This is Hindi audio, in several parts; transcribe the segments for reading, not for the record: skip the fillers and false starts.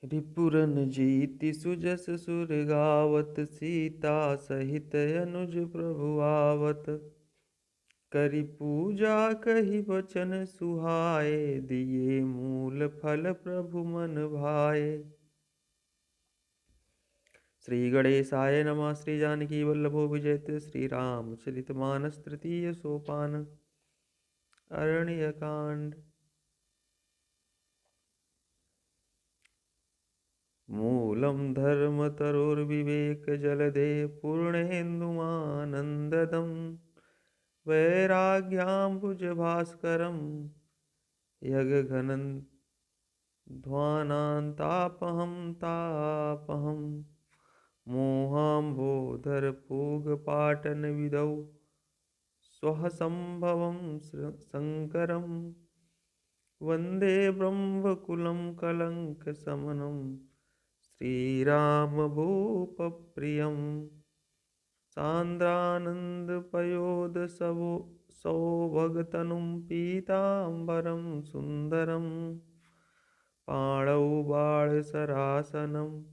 रिपुरन जीति सुजस सुर गावत, सीता सहित अनुज प्रभु आवत। करि पूजा कहि वचन सुहाए, दिए मूल फल प्रभु मन भाए। श्री गणेशाय नमः। श्री जानकी वल्लभो विजयते, श्री रामचरित मानस तृतीय सोपान। अरण्यकांड। मूलं धर्मतरोर्विवेक जलधे, पूर्णेन्दुमानन्ददं वैराग्याम्बुजभास्करं यगघनध्वानान्तापहं तापहं। मोहाम्बोधरपूगपाटनविधौ स्वःसम्भवं शङ्करं, वन्दे ब्रह्मकुलं कलङ्कशमनं, श्रीरामभूपप्रियं। सान्द्रानन्दपयोदसौभगतनुं पीताम्बरं सुन्दरं, पाणौ बाळसरासनं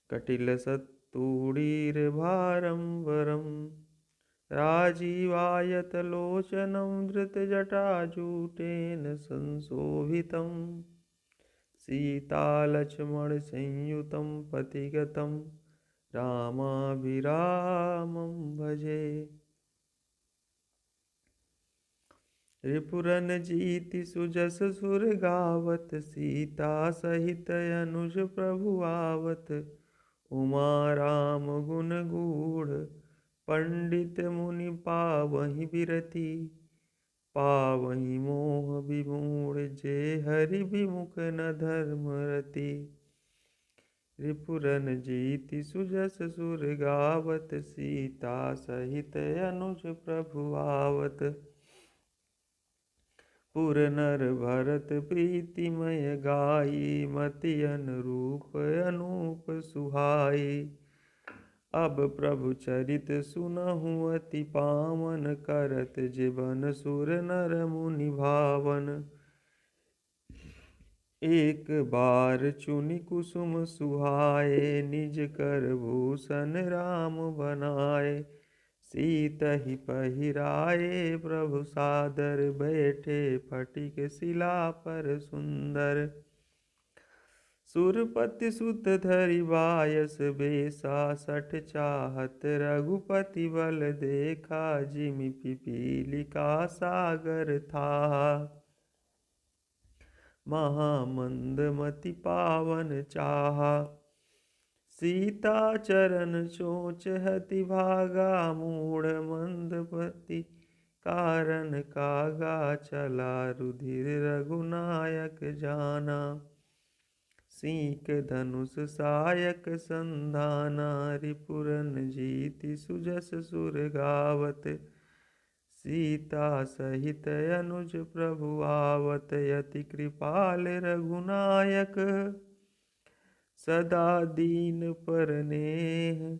कटिलसत्तूणीरभारं वरं। राजीवायतलोचनं धृतजटाजूटेन संशोभितं, सीतालक्ष्मणसंयुतं पथिगतं रामाभिरामं भजे। रिपुरन जीति सुजस सुर गावत, सीता सहित अनुज प्रभु आवत। उमा राम गुण गूढ़, पंडित मुनि पावहि बिरति। पावहि मोह विमूढ़, जे हरि विमुख न धर्म रति। रिपुरन जीति सुजस सुर गावत, सीता सहित अनुज प्रभु आवत। पुर नर भरत प्रीतिमय गाई, मति अनुरूप अनूप सुहाई। अब प्रभु चरित सुनहु अति पावन, करत जीवन सुर नर मुनि भावन। एक बार चुनि कुसुम सुहाए, निज कर भूषण राम बनाए। सीतहि पहिराए प्रभु सादर, बैठे फटिक शिला पर सुंदर। सुरपति सुत धरि बायस बेसा, सठ चाहत रघुपति बल देखा। जिमि पिपीलिका सागर था, महामंदमति पावन चाहा। सीता चरण चोच हति भागा, मूढ़ मंदमति कारण कागा। चला रुधिर रघुनायक जाना, सीक धनुष सायक संधाना। रिपुरन जीति सुजस सुर गावत, सीता सहित अनुज प्रभु आवत। यति कृपाल रघुनायक, सदा दीन परनेह।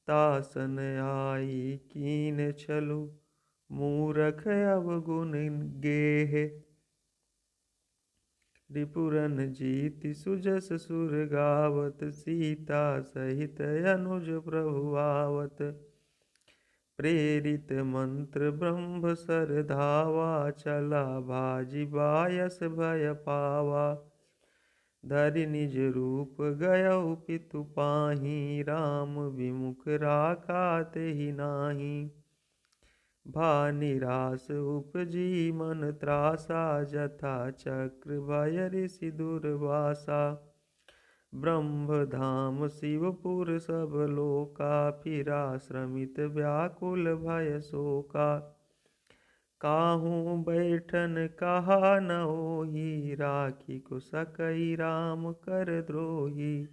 तासन आई कीन छलु, मूरख अवगुण गेह। रिपुरन जीति सुजस सुर गावत, सीता सहित अनुज प्रभु आवत। प्रेरित मंत्र ब्रह्म सर धावा, चला भाजी बायस भय पावा। धरि निज रूप गयउ पितु पाहि, राम विमुख राखा तेहि नाही। भा निरास उपजी मन त्रासा, जथा चक्र भय ऋषि दुर्वासा। ब्रह्मधाम शिवपुर सब लोका, फिरा श्रमित व्याकुल भय शोका। काहू बैठन कहा न होई, राखी को सकई राम कर द्रोही।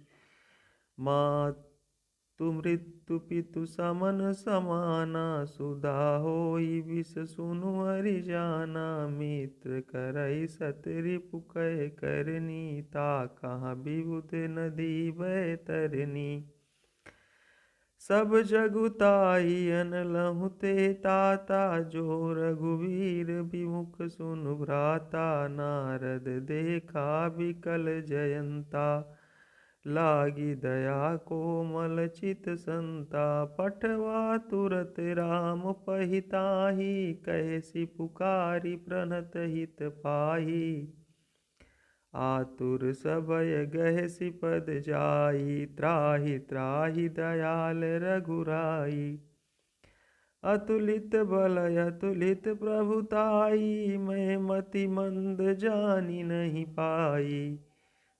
मातु मृत्यु पितु समन समाना, सुधा होई विष सुनु हरि जाना। मित्र करई सत रिपु कह करनी, ता कहाँ विबुध नदी बैतरनी। सब जगुताई अनलहु ते ताता, जो रघुवीर विमुख सुनु भ्राता। नारद देखा बिकल जयंता, लागी दया कोमल चित संता। पठवा तुरत राम पहिताही, कैसी पुकारी प्रणत हित पाही। आतुर सबय गहसि पद जाई, त्राहि त्राहि दयाल रघुराई। अतुलित बल अतुलित प्रभुताई, मैं मति मंद जानी नहीं पाई।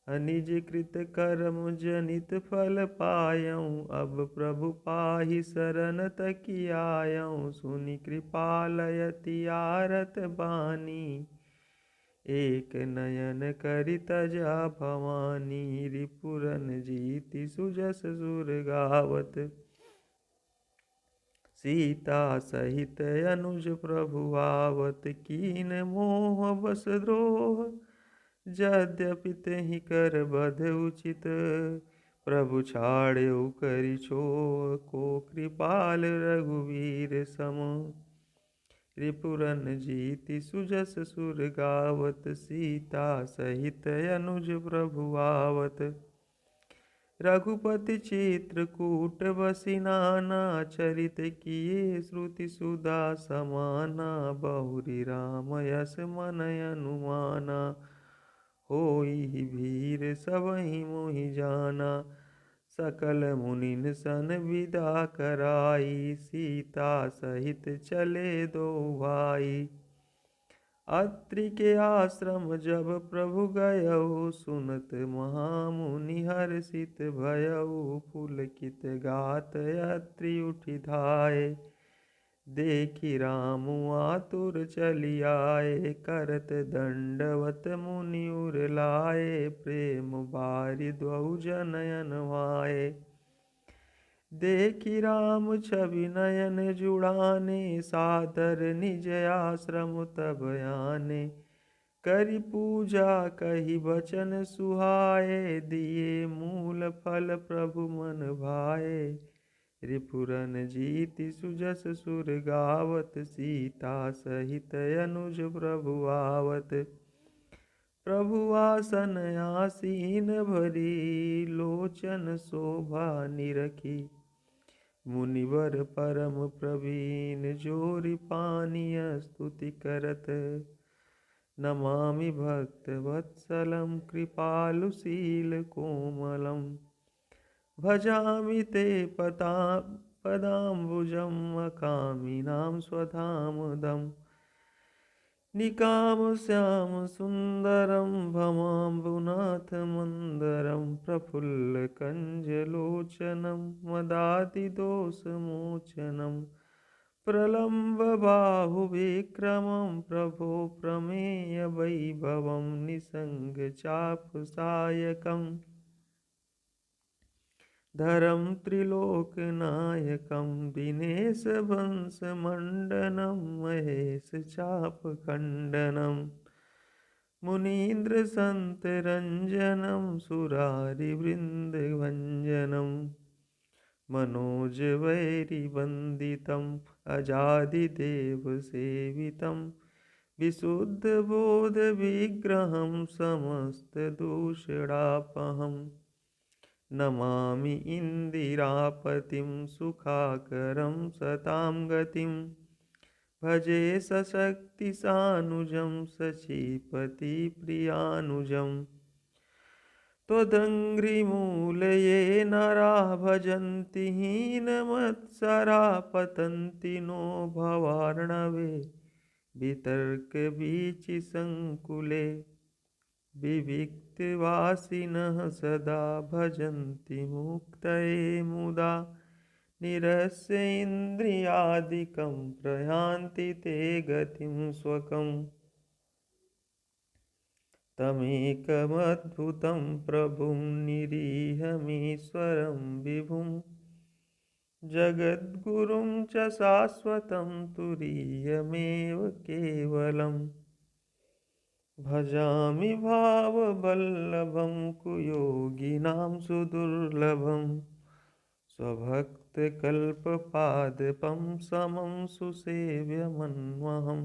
अनिज कृत कर्म जनित फल पायऊँ, अब प्रभु पाहि शरण तकी आयऊँ। सुनि कृपालयति आरत बानी, एक नयन करि तजा भवानी। रिपुरन जीति सुजस सुर गावत, सीता सहित अनुज प्रभु आवत। कीन मोह बस द्रोह, यद्यपि तेहि कर बध उचित। प्रभु छाड़्यौ करि छोह, को कृपाल रघुवीर सम। रिपुरन जीति सुजस सुर गावत, सीता सहित अनुज प्रभु आवत। रघुपति चित्रकूट बसी नाना, चरित किए श्रुति सुधा समाना। बहुरी राम यस मन अनुमाना, होई भीर सबहि मोहि जाना। सकल मुनिन सन विदा कराई, सीता सहित चले दो भाई। अत्रि के आश्रम जब प्रभु गयऊ, सुनत महामुनि हर्षित भयऊ। पुलकित गात अत्रि उठि धाये, देखि राम आतुर चली आए। करत दंडवत मुनि उर लाए, प्रेम बारि द्वौ जनयन भाए। देखि राम छवि नयन जुड़ाने, सादर निज आश्रम तब आने। करि पूजा कहि बचन सुहाए, दिए मूल फल प्रभु मन भाए। रिपुरन जीति सुजस सुर गावत, सीता सहित अनुज प्रभु आवत। प्रभु आसन आसीन भरी, लोचन शोभा निरखी। मुनिवर परम प्रवीण, जोरि पानिय स्तुति करत। नमामि भक्त वत्सलं, कृपालुशील कोमलम्। भजामि ते पदाम्बुजं, अकामिनां स्वधामदम्। निकाम श्याम सुन्दरं, भवाम्बुनाथ मन्दरं। प्रफुल्ल कञ्जलोचनं, मदातिदोषमोचनं। प्रलम्ब बाहु विक्रमं, प्रभो प्रमेय वैभवं। निसंग चाप सायकम्, धरं त्रिलोकनायकं। दिनेश वंश मंडनं, महेश चाप खंडनं। मुनीन्द्र संत रंजनं, सुरारि वृंद भंजनं। मनोज वैरि वंदितं, अजादि देव सेवितं। विशुद्ध बोध विग्रहं, समस्त दूषणापहम्। नमामि इंदिरापतिं, सुखाकरं सतां गतिं। भजे सशक्ति सानुजं, शचीपति प्रियानुजम्। त्वदङ्घ्रिमूलये नरा भजन्ति, हीनमत्सरा पतन्ति नो भवार्णवे। वितर्कवीचिसङ्कुले, विविक्तवासिनः सदा भजन्ति मुक्तये मुदा। निरस्य इन्द्रियादिकं, प्रयान्ति ते गतिं स्वकम्। तमेकमद्भुतं प्रभुं, निरीहमीश्वरं विभुं। जगद्गुरुं च शाश्वतं, तुरीयमेव केवलम्। भजामि भाववल्लभं, कुयोगिनां सुदुर्लभं। स्वभक्तकल्पपादपं समं सुसेव्यमन्वहम्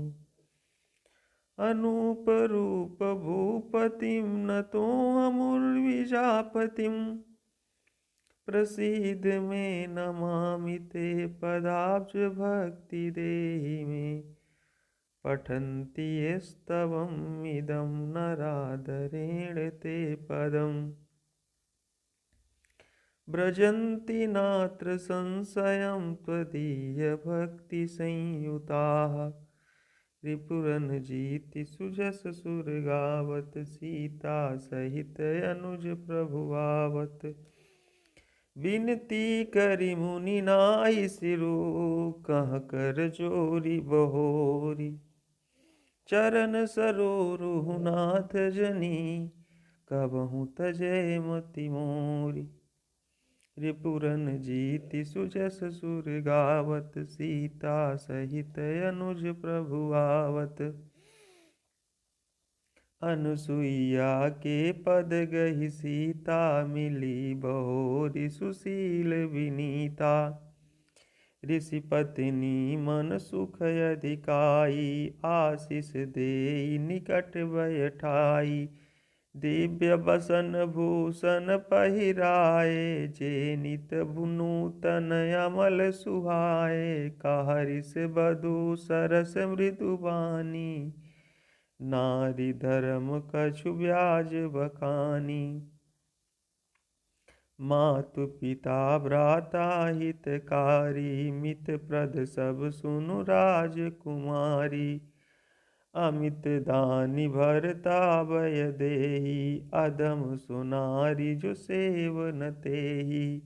अनूपरूपभूपतिं नतोऽमुर्विजापतिं प्रसीद मे नमामि ते पदाब्जभक्तिदेहि मे पठन्ति यस्तवमिदं नरादरेण ते पदम् व्रजन्ति नात्र संशयं त्वदीयभक्तिसंयुताः रिपुरनजीति सुजस सुरगावत सीता सहित अनुज प्रभुआवत विनती करि मुनि नाहि सिरो कह कर जोरी बहोरी चरण सरोरुह नाथ जनी कबहु तजय मति मोरी रिपुरनजीति सुजस सुर गावत सीता सहित अनुज प्रभुआवत अनुसुईया के पद गहि सीता मिली बहोरी सुशील विनीता ऋषि पत्नी मन सुख अधिकाई आशीष देई निकट बैठाई दिव्य बसन भूषण पहिराए जे नित नूतन अमल सुहाए कहरिस बधु सरस मृदुबानी नारी धर्म कछु ब्याज बखानी मातु पिता भ्राता हितकारी मित प्रद सब सुनु राजकुमारी अमित दानि भरता भय देहि अधम सुनारी जो सेवन तेहि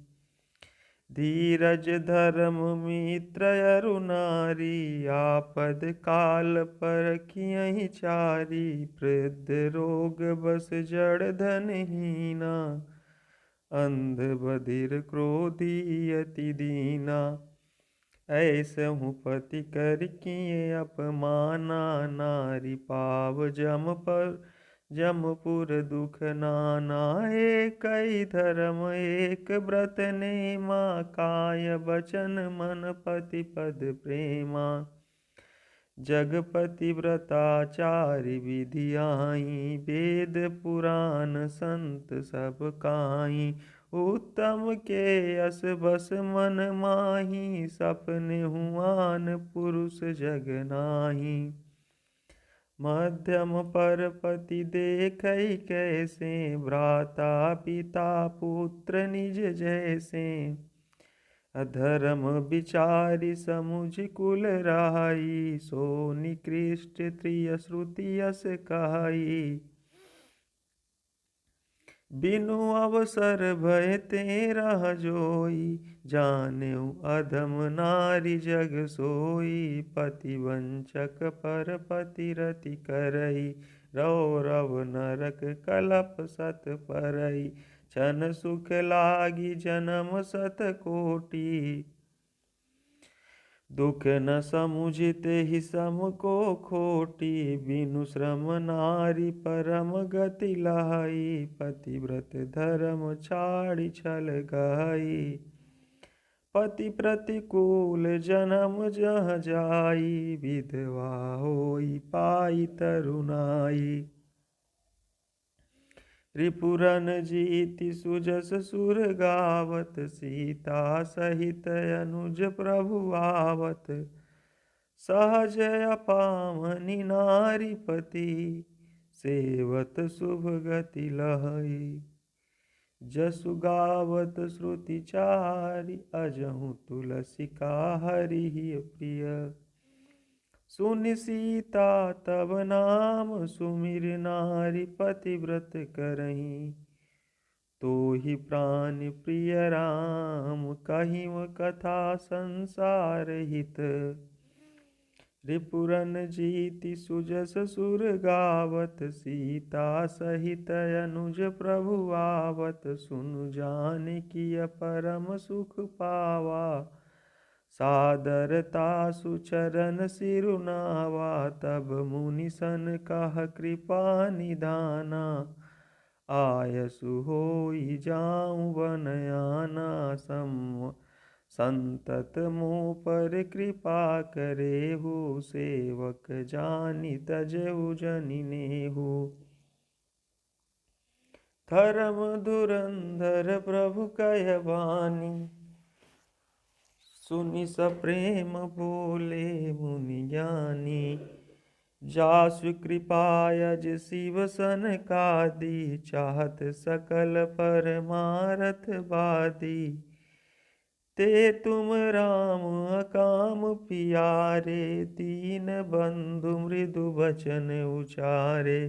धीरज धर्म मित्र अरु नारी आपद काल परखियहि चारी वृद्ध रोग बस जड़ धनहीना अंध बधिर क्रोधी अति दीना ऐसहु पति कर किए अपमाना नारी पाव जमपुर दुख नाना एक धर्म एक व्रत नेमा काय बचन मन पति पद प्रेमा जगपति व्रताचारि विधि आई वेद पुराण संत सब काई उत्तम के यस बस मन माही सपने हुआन पुरुष जग नाही मध्यम पर पति देखै कैसे भ्राता पिता पुत्र निज जैसे अधर्म विचारि समुझ कुल राई सो निकृष्ट त्रिय श्रुति यस कहाई बिनु अवसर भय तेरह जोई जानेउ अधम नारी जग सोई पति वंचक पर पति रति करई रौरव नरक कलप सत परई छन सुख लागी जन्म सत कोटि दुख न समुझिते ही सम को खोटी बिनु श्रम नारी परम गति लाई पतिव्रत धर्म छाड़ी छल गई पति प्रतिकूल जन्म जह जाई विधवा होई पाई तरुणाई रिपुरनजीति सुजस सुर गावत सीता सहित अनुज प्रभुआवत सहज अपामनि नारीपति सेवत शुभ गति लहई जसु गावत श्रुति चारि अजहु तुलसी का हरि प्रिय सुनि सीता तब नाम सुमिर नारी पतिव्रत करही तो ही प्राण प्रिय राम कहिम कथा संसार हित रिपुरनजीति सुजस सुर गावत सीता सहित अनुज प्रभुआवत सुनु जानकी परम सुख पावा सादरता सुचरण सिरुनावा तब मुनि सन कह कृपा निधाना आयसु होई जाऊं बनयाना संतत मोह पर कृपा करेहु सेवक जानि तजहु जनि नेहु। धर्म धुरंधर प्रभु कह बानी सुनि सप्रेम बोले मुनि ज्ञानी। जासु कृपा यज शिव सनकादि चाहत सकल परमारथ बादी। ते तुम राम अकाम पियारे दीन बंधु मृदु बचन उचारे।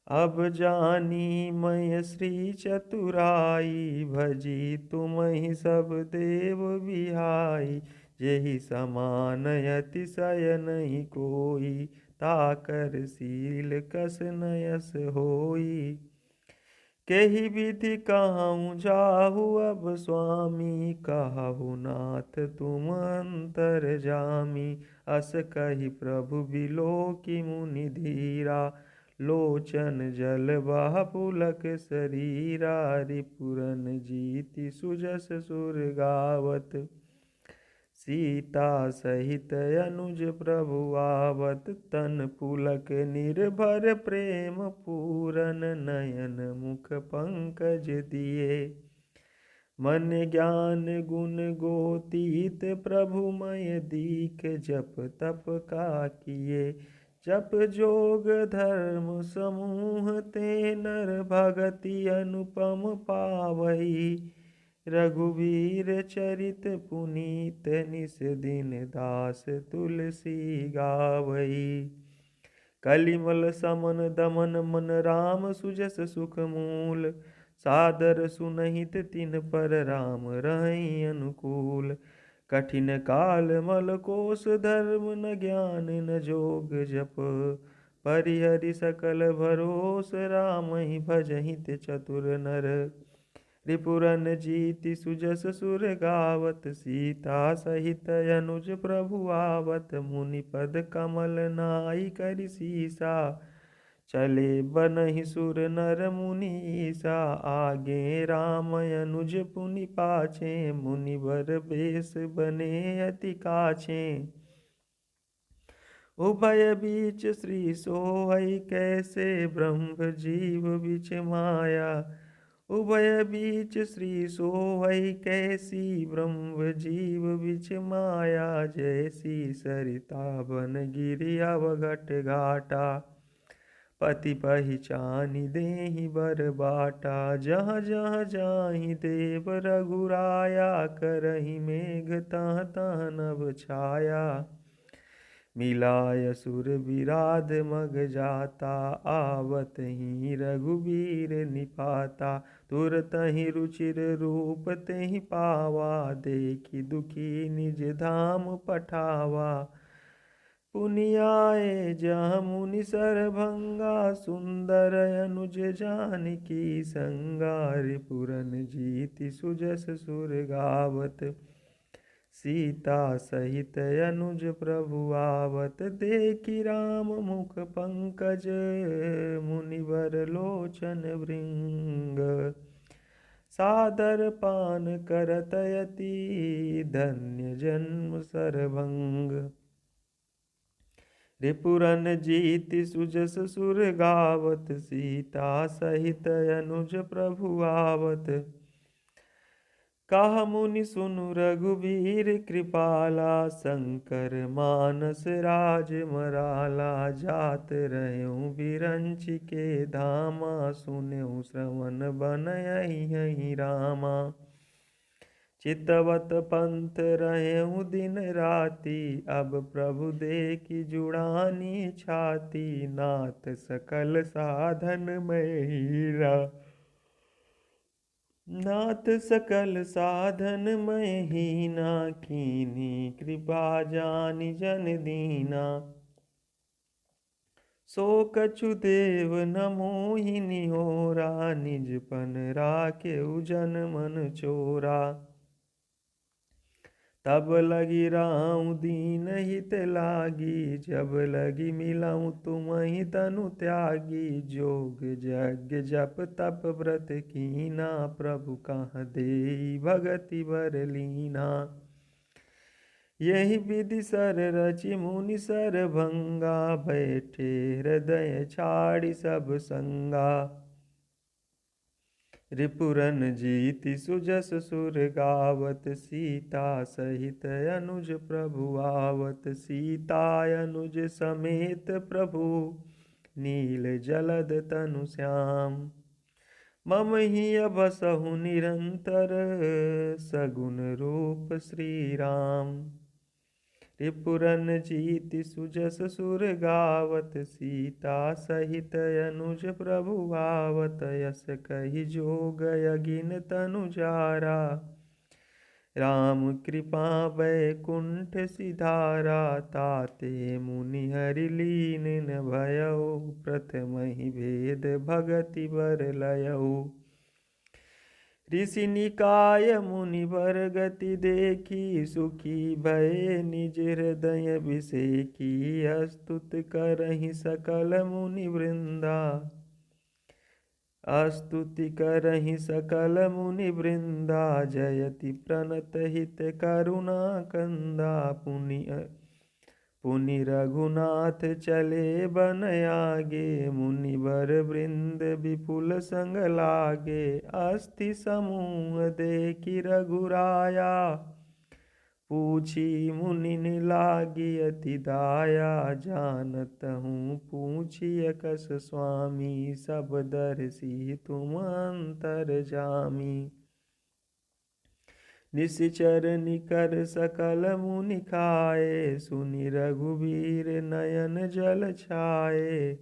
अब जानी मैं श्री चतुराई भजी तुम्हि सब देव बिहाई। जेहि समान अतिशय नहीं कोई ताकर शील कस नयस होई। केहि विधि कहूँ जाहु अब स्वामी कहु नाथ तुम अंतर जामी। अस कहि प्रभु बिलोकि मुनि धीरा लोचन जल बह पुलक शरीरा। रिपुरन जीति सुजस सुर गावत सीता सहित अनुज प्रभु आवत। तन पुलक निर्भर प्रेम पूरन नयन मुख पंकज दिए। मन ज्ञान गुण गोतीत प्रभुमय दीख जप तप का किए। जप जोग धर्म समूह ते नर भगति अनुपम पावई। रघुवीर चरित पुनीत निस दिन दास तुलसी गावई। कलिमल समन दमन मन राम सुजस सुख मूल। सादर सुनहित तिन पर राम रहई अनुकूल। कठिन काल मल कोस धर्म न ज्ञान न जोग जप। परिहरि सकल भरोस राम ही भजहित चतुर नर। रिपुरन जीति सुजस सुर गावत सीता सहित अनुज प्रभु आवत। मुनि पद कमल नाई करि सीसा चले बनहि सुर नर मुनि ईसा। आगे राम अनुज पुनि पाछे मुनिवर बेस बने अति काछे। उभय बीच श्री सोहई कैसे ब्रह्म जीव बिच माया। उभय बीच श्री सोहई कैसी ब्रह्म जीव बिच माया। जैसी सरिता बन गिरि अवघट घाटा। पति पहिचानि देहि बर बाटा। जहाँ जहाँ जाहि देव रघुराया। करहि मेघ तहाँ तहाँ नभ छाया। मिलाय सुर विराध मग जाता। आवत ही रघुबीर निपाता। तुरत ही रुचिर रूप तेहि पावा। देखि दुखी निज धाम पठावा। पुनि आए जहाँ मुनि सरभंगा। सुंदर अनुज जानकी संगा। रिपुरन जीति सुजस सुर गावत सीता सहित अनुज प्रभु आवत। देखि राम मुख पंकज मुनिवर लोचन भृंग। सादर पान करत यति धन्य जन्म सरभंग। रिपुरन जीति सुजस सुर गावत सीता सहित अनुज प्रभु आवत। कहा मुनि सुनु रघुबीर कृपाला। शंकर मानस राज मराला। जात रहूं बिरंच के धामा। सुनहु श्रवण बनहि रामा। चितवत पंथ रहूं दिन राति। अब प्रभु देखि जुड़ानी छाती। नाथ सकल साधन मैं हीरा। नाथ सकल साधन मैं हीना। कीन्ही कृपा जानि जन दीना। सो कछु देव न मोहि निहोरा। निजपन राखेउ जन मन चोरा। तब लगी राहु दीन हित लागी, जब लगी मिलाऊं तुम ही तनु त्यागी। जोग यज्ञ जप तप व्रत कीना, प्रभु कहाँ देई भगति बर लीना। यही विधि सर रचि मुनि सर भंगा, बैठे हृदय छाड़ी सब संगा। रिपुरन जीति सुजस सुर गावत, सीता सहित अनुज प्रभु आवत। सीता अनुज समेत प्रभु, नील जलद तनु श्याम। मम ही बसहु निरंतर, सगुन रूप श्री राम। रिपुरन जीति सुजस सुर गावत, सीता सहित अनुज प्रभु आवत। यस कहि जोग यगिन तनु जारा, राम कृपा बैकुंठ सिधारा। ताते मुनि हरि लीन न भयउ, प्रथम ही भेद भगति बर लयउ। ऋषि निकाय मुनि वर गति देखी, सुखी भये निज हृदय बिसेकी। अस्तुत करहि सकल मुनि वृंदा, स्तुति करहि सकल मुनि वृंदा। जयति प्रणत हित करुणा कंदा, पुनि रघुनाथ चले बन आगे। मुनिवर वृंद विपुल संग लागे, अस्थि समूह देखि रघुराया। पूछी मुनि लागी अति दाया, जानत हूँ पूछिय कस स्वामी। सब दर्शी तुम अंतरजामी। निश्चर निकर सकल मुनि खाए, सुनि रघुबीर नयन जल छाए।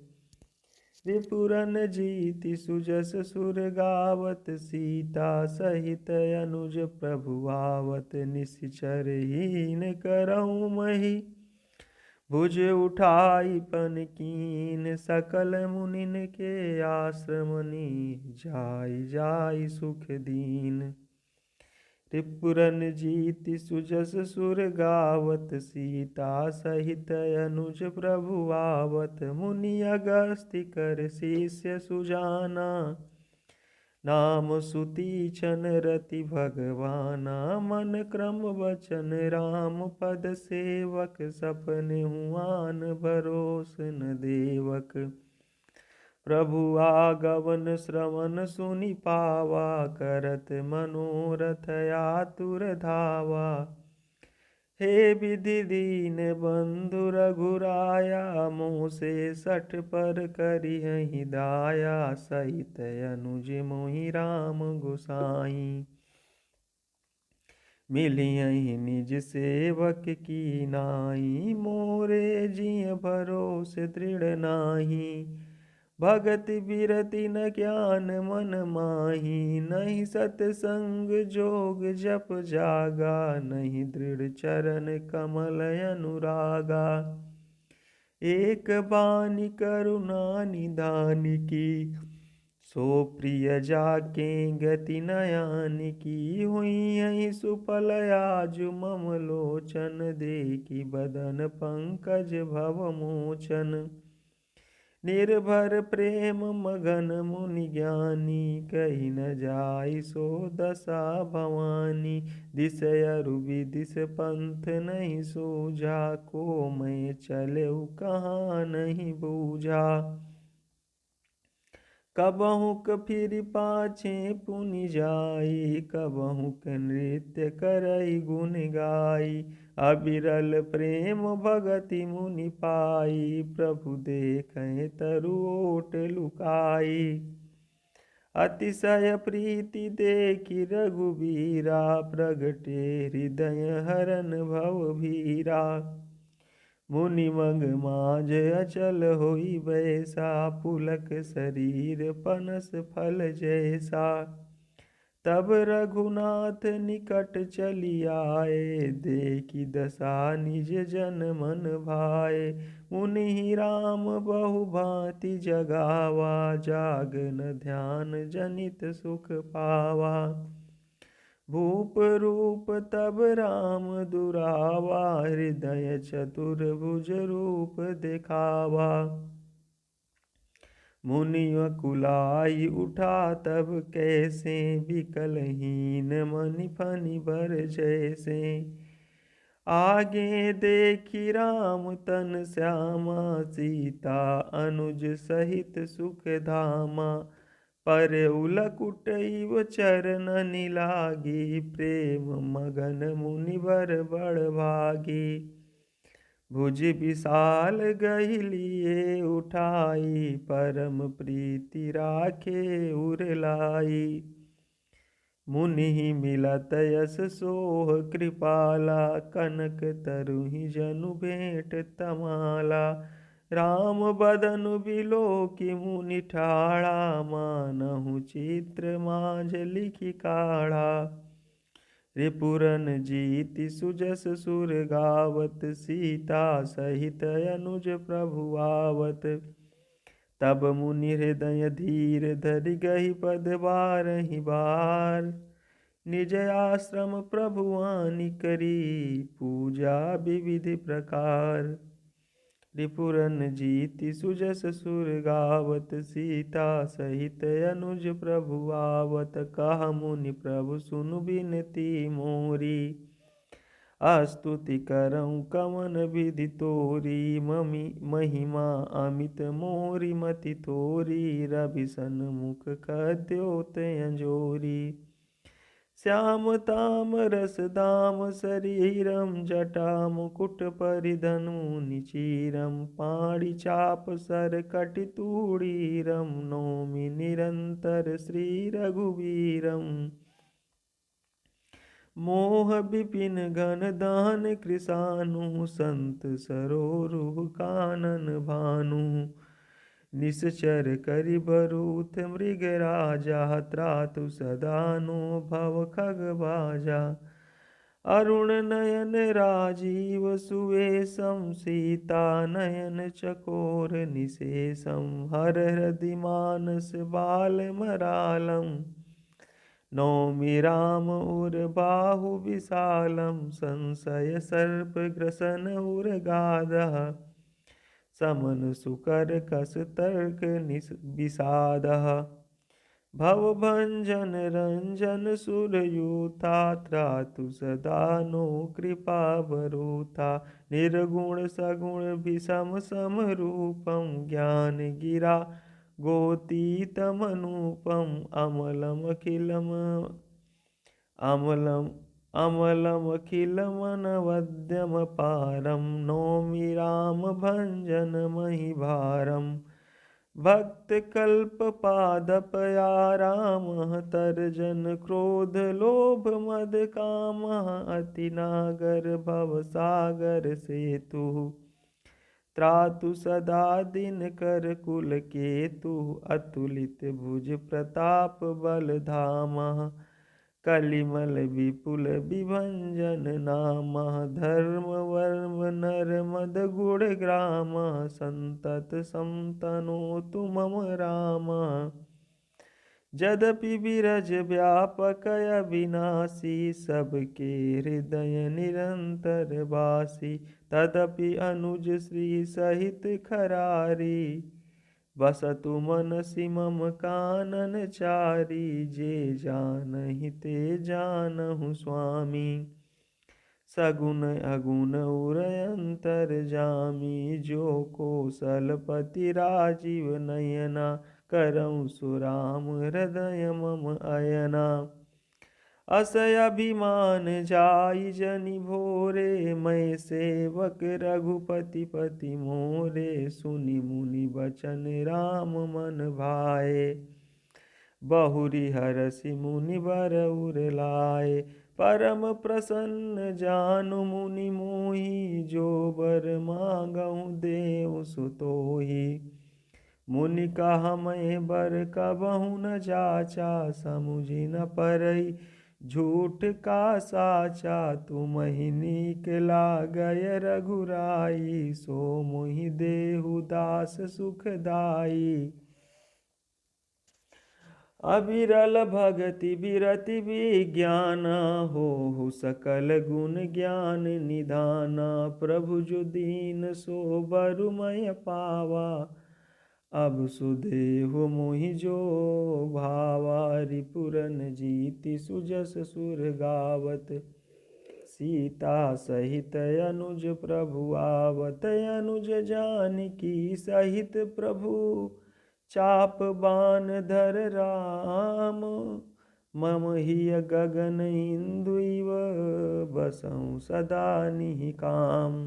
रिपुरन जीति सुजस सुर गावत, सीता सहित अनुज प्रभु आवत। निश्चर हीन करहु मही, भुज उठाई पन कीन। सकल मुनिन के आश्रमनि, जाई जाई सुख दीन। रिपुरन जीति सुजस सुर गावत, सीता सहित अनुज प्रभु आवत। मुनि अगस्त्य कर शिष्य सुजाना, नाम सुतीक्षण रति भगवाना। मन क्रम वचन राम पद सेवक, सपने हुआन भरोस न देवक। प्रभु आगवन श्रवण सुनि पावा, करत मनोरथ आतुर धावा। हे विधि दीन बंधु रघुराया, मोह से सठ पर करिहहि दाया। सहित अनुज मोहि राम गोसाई, मिलियहि निज सेवक की नाई। मोरे जिय भरोस दृढ़ नाही, भगति बिरति न ज्ञान मन माही। नहीं सतसंग जोग जप जागा, नहीं दृढ़ चरण कमल अनुरागा। एक बानी करुणा निधान की, सो प्रिय जाके गति नयान की। हुई यही सुफल आजु मम लोचन, देखी बदन पंकज भव मोचन। निर्भर प्रेम मगन मुनि ज्ञानी, कही न जाई सो दशा भवानी। दिशयरु विदिश पंथ नहीं सूझा, को मैं चलेउ कहाँ नहीं बूझा। कबहुक फिर पाछे पुनि जाई, कबहुक नृत्य करई गुण गाई। अबिरल प्रेम भगति मुनि पाई, प्रभु देखें तरु ओट लुकाई। अतिशय प्रीति देखि रघुबीरा, प्रगटे हृदय हरन भव भीरा। मुनि मग माज अचल होई बैसा, पुलक शरीर पनस फल जैसा। तब रघुनाथ निकट चली आए, देखी दशा निज जन मन भाए। मुनि राम बहु भांति जगावा, जागन ध्यान जनित सुख पावा। भूप रूप तब राम दुरावा, हृदय चतुर्भुज रूप दिखावा। मुनिय कुलाई उठा तब कैसे, विकलहीन मनि फनि बर जैसे। आगे देखी राम तन श्यामा, सीता अनुज सहित सुख धामा। पर उलकुटैव चरणनि लागी, प्रेम मगन मुनिवर बड़ भागी। भुज विशाल गहि लिए उठाई, परम प्रीति राखे उर लाई। मुनि मिलत यस सोह कृपाला, कनक तरुहि जनु भेंट तमाला। राम बदनु बिलोकि मुनि ठाड़ा, मानहु चित्र मांझ लिखि काढ़ा। रिपुरन जीति सुजस सुर गावत, सीता सहित अनुज प्रभु आवत। तब मुनि हृदय धीर धरि गहि पद बारहि बार। निज आश्रम प्रभु आनि करी, पूजा विविधि प्रकार। रिपुरन जीति सुजस सुर गावत, सीता सहित अनुज प्रभु आवत। कहा मुनि प्रभु सुनु बिनती मोरी, स्तुति करऊँ कवन विधि तोरी। महिमा अमित मोरी मति तोरी, रवि सन्मुख कद्योत अंजोरी। श्याम ताम रस दाम शरीरम, जटा मुकुट परिधनु निचीरम। पाणि चाप सर कटि तूणीरम, नौमि निरंतर श्री रघुवीरम। मोह विपिन घन दान कृसानु, संत सरोरुह कानन भानु। निश्चर करि बरूथ मृग राजा, त्रातु सदानु भव खग बाजा। अरुण नयन राजीव सुवेशम, सीता नयन चकोर निशेषम। हर हृदि मानस बाल मरालम, नौमि राम उर बाहु विशालम। संशय सर्प ग्रसन उर गादः, समन सुकर कस तर्क विषादः। भवभंजन रंजन सुरयूथा, त्रातु सदा नो कृपा बरूथा। निर्गुण सगुण विषम समरूपम, ज्ञान गिरा गोतीतमनूपम। अमलमखिलमनवद्यमपारम, नौमि राम भंजन महिभारम। भक्त कल्प पादपयारामः, तर्जन क्रोध लोभ मद कामः। अति नागर भवसागर सेतुः, त्रातु सदा दिनकर कुल केतुः। अतुलित भुज प्रताप बल धामः, कलिमल विपुल विभंजन नामः। धर्म वर्म नर मद गुण ग्रामः, संतत समतनोतु मम रामः। यद्यपि बिरज व्यापक अविनाशी, सबके हृदय निरंतर वासी। तदपि अनुज श्री सहित खरारी, बसतु मनसि मम कानन चारी। जे जानहि ते जानहु स्वामी, सगुन अगुन उरयंतर जामी। जो कौशलपति राजीव नयना, करऊँ सुराम हृदय मम अयना। अस अभिमान जाई जनि भोरे, मैं सेवक रघुपति पति मोरे। सुनि मुनि बचन राम मन भाए, बहुरी हरषि मुनि बर उर लाए। परम प्रसन्न जानु मुनि मोहि, जो बर मांगहु देव सुतोहि। मुनि कहा मैं बर कबहु न जाचा, समुझि न परई झूठ का साचा। तुमहि नीक लागय रघुराई, सो मोहि देहु दास सुखदाई। अविरल भगति बिरति विज्ञान हो सकल गुण ज्ञान निधाना। प्रभु जो दीन सो बरुमय पावा, अब सुदेहु मोहि जो भावा। रिपुरन जीति सुजस सुर गावत, सीता सहित अनुज प्रभु आवत। अनुज जानकी सहित प्रभु, चाप बान धर राम। मम हिय गगन इंदु इव, बसहु सदा निहि काम।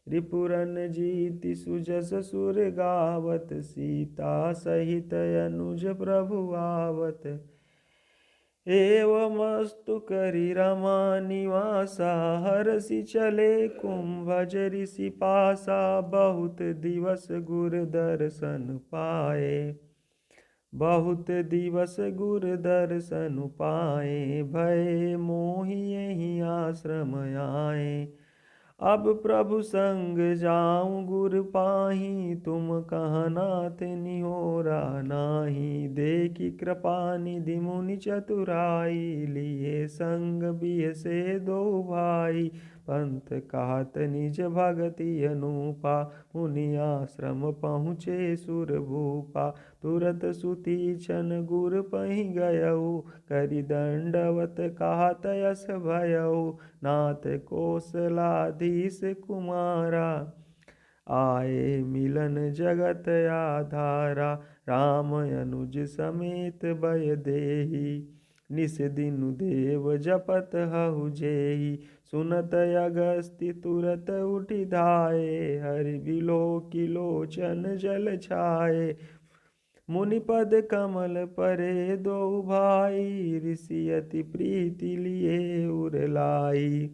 रिपुरन जीति सुजस सुर गावत, सीता सहित अनुज प्रभु आवत। एवमस्तु करि रमा निवासा, हरषि चले कुंभज ऋषि पासा। बहुत दिवस गुर दर्शन पाए, बहुत दिवस गुर दर्शन पाए। भय मोहि यहीं आश्रम आए, अब प्रभु संग जाऊं गुर पाही। तुम कहाँ नाथ निहोरा नाही, देखी कृपा निधि मुनि चतुराई। लिए संग बियसे दो भाई, पंथ कहत निज भगति अनुपा। मुनि आश्रम पहुँचे सुर भूपा, तुरत सुती छन गुर पहि गयऊ। करि दंडवत कहत यस भयऊ, नाथ कौशलाधीश कुमारा। आए मिलन जगत आधारा, राम अनुज समेत भय देहि। निस दिनु देव जपत हहु जेहि, सुनत अगस्त्य तुरत उठि धाये। हरि बिलोकि लोचन जल छाये, मुनिपद कमल परे दो भाई। ऋषि अति प्रीति लिए उर लाई,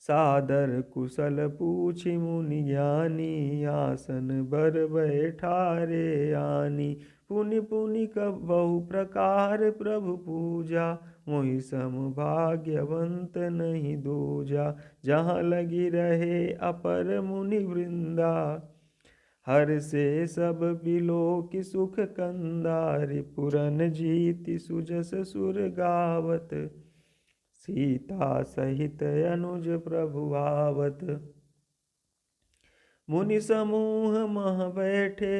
सादर कुशल पूछि मुनि ज्ञानी। आसन बर बैठारे आनी, पुनि पुनि बहु प्रकार प्रभु पूजा। मोहि सम भाग्यवंत नहीं दूजा, जहाँ लगी रहे अपर मुनि वृंदा। हर से सब बिलोकि सुख कंदा, रिपुरन जीति सुजस सुर गावत। सीता सहित अनुज प्रभु आवत, मुनि समूह मह बैठे।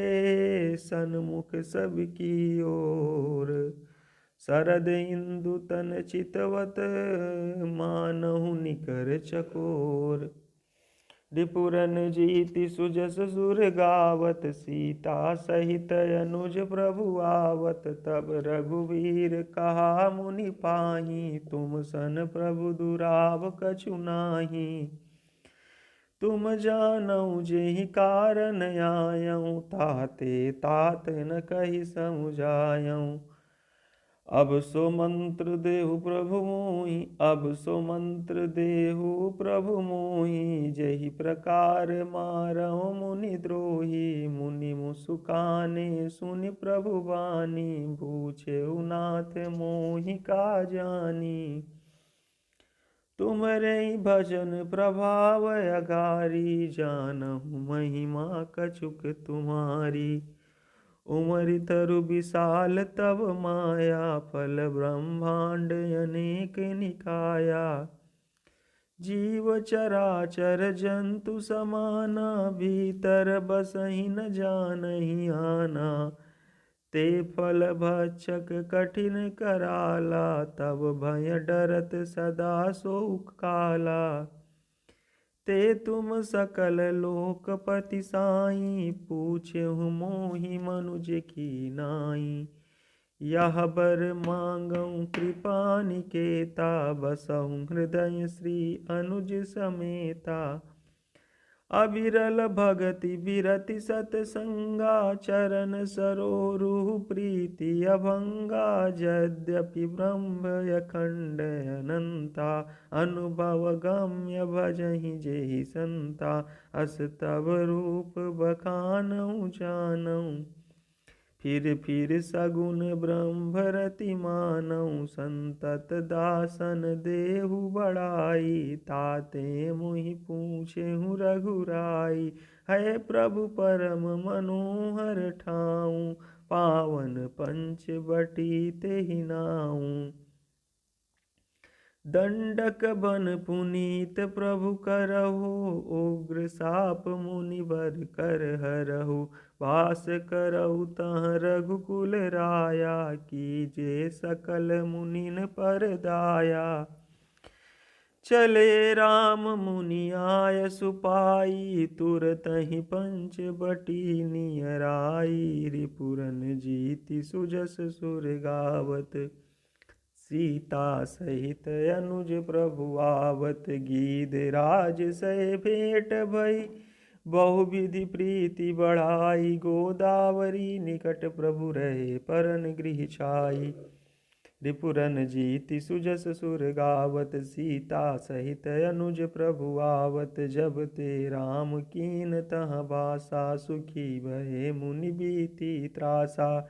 सन्मुख सबकी ओर, शरद इंदु तन चितवत। मानहु निकर चकोर, रिपुरन जीति सुजस सुर गावत। सीता सहित अनुज प्रभु आवत, तब रघुवीर कहा मुनि पाही। तुम सन प्रभु दुराव कछु नाही, तुम जानऊ जेहि कारण आयऊँ। ताते तात न कहि समुझायऊँ, अब सो मंत्र देहु प्रभु मोहि। अब सो मंत्र देहु प्रभु मोहि, जहि प्रकार मारहु मुनि द्रोही। मुनि मुसुकाने सुनि प्रभु बानी, पूछेउ नाथ मोहि का जानी। तुमरे भजन प्रभाव अगारी, जानहु महिमा कछुक तुम्हारी। उमरि तरु विशाल तव माया, फल ब्रह्मांड अनेक निकाया। जीव चराचर जंतु समाना, भीतर बसहि न जानहि आना। ते फल भक्षक कठिन कराला, तब भय डरत सदा सो काला। ते तुम सकल लोकपति साई, पूछेहु मोहि मनुज की नाई। यह बर मांगऊँ कृपा निकेता, बसहु हृदय श्री अनुज समेता। अविरल भगति बिरति सतसंगा, चरण सरोरु प्रीति अभंगा। यद्यपि ब्रह्म अखंड अनंता, अनुभव गम्य भजहि जेहि संता। अस तब रूप बखानऊँ जानऊँ, फिर सगुन ब्रह्मरति मानऊँ। संतत दासन देहु बड़ाई, ताते मुहि पूछेहु रघुराई। है प्रभु परम मनोहर ठाऊँ, पावन पंचवटी तेहि नाऊँ। दंडक बन पुनीत प्रभु करहु, उग्र साप मुनिवर कर हरहु। वास करहु तह रघुकुल राया, कीजे सकल मुनिन पर दाया। चले राम मुनि आय सुपाई, तुरतहि पंचवटी नियराई। रिपुरन जीति सुजस सुर गावत, सीता सहित अनुज प्रभु आवत। गीधराज सह भेंट भई, बहुविधि प्रीति बढ़ाई। गोदावरी निकट प्रभु रहे, परन गृह छाई। रिपुरन जीति सुजस सुर गावत, सीता सहित अनुज प्रभु आवत। जब ते राम कीन तह बासा, सुखी भये मुनि बीति त्रासा।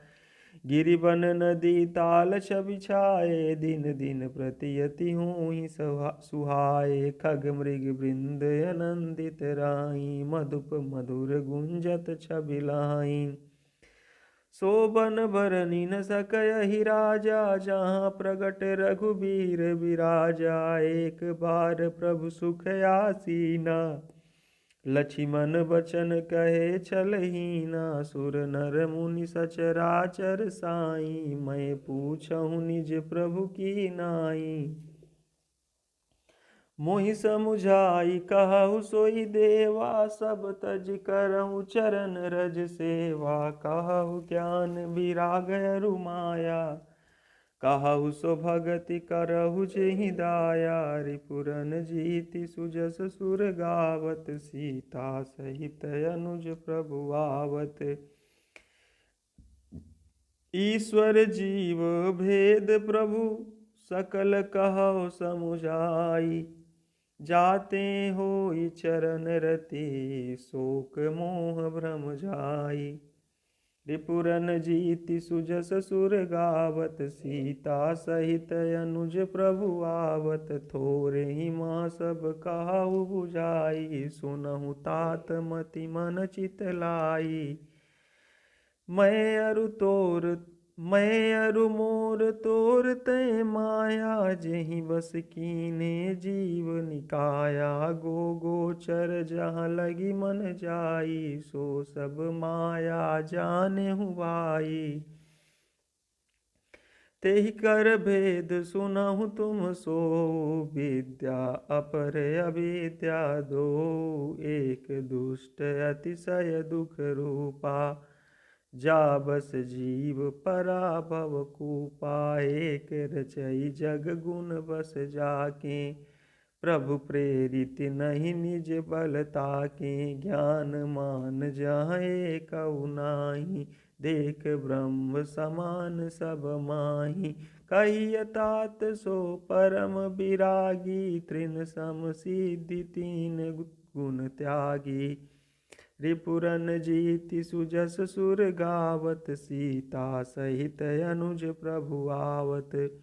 गिरिवन नदी ताल छवि छाए, दिन दिन प्रति अति होहि सुहाए। खग मृग वृंद आनंदित राई, मधुप मधुर गुंजत छवि लाई। शोभन बरनि न सकहि राजा, जहाँ प्रगट रघुबीर बिराजा। एक बार प्रभु सुख आसीना, लक्ष्मण बचन कहे छलहीना। सुर नर मुनि सचराचर साई, मैं पूछहु निज प्रभु की नाई। मोहि समुझाई कहु सोई देवा, सब तज करहु चरण रज सेवा। कहु ज्ञान विराग अरु माया, कहु सो भगति करहु जेहि दाया। रिपुरन जीति सुजस सुर गावत, सीता सहित अनुज प्रभु आवत। ईश्वर जीव भेद प्रभु सकल कहु समुझाई। जाते होई चरण रति, शोक मोह भ्रम जाई। रिपुरन जीति सुजस सुर गावत, सीता सहित अनुज प्रभु आवत। थोरे ही माँ सब कहु बुझाई, सुनहु तात मति मन चित लाई। मैं अरु मोर तोर तय माया, जेहि बस कीने जीव निकाया। गो गोचर जहाँ लगी मन जाई, सो सब माया जानेहु भाई। तेहि कर भेद सुनहु तुम सो, विद्या अपर अविद्या दो। एक दुष्ट अतिशय दुख रूपा, जा बस जीव पराभव कूपा। एक रचई जग गुण बस जाके, प्रभु प्रेरित नहीं निज बल ताके। ज्ञान मान जहाँ एकउ नाही, देख ब्रह्म समान सब माही। कहिय तात सो परम विरागी, तृण सम सिद्धि तीन गुण त्यागी। रिपुरन जीति सुजस सुर गावत, सीता सहित अनुज प्रभु आवत।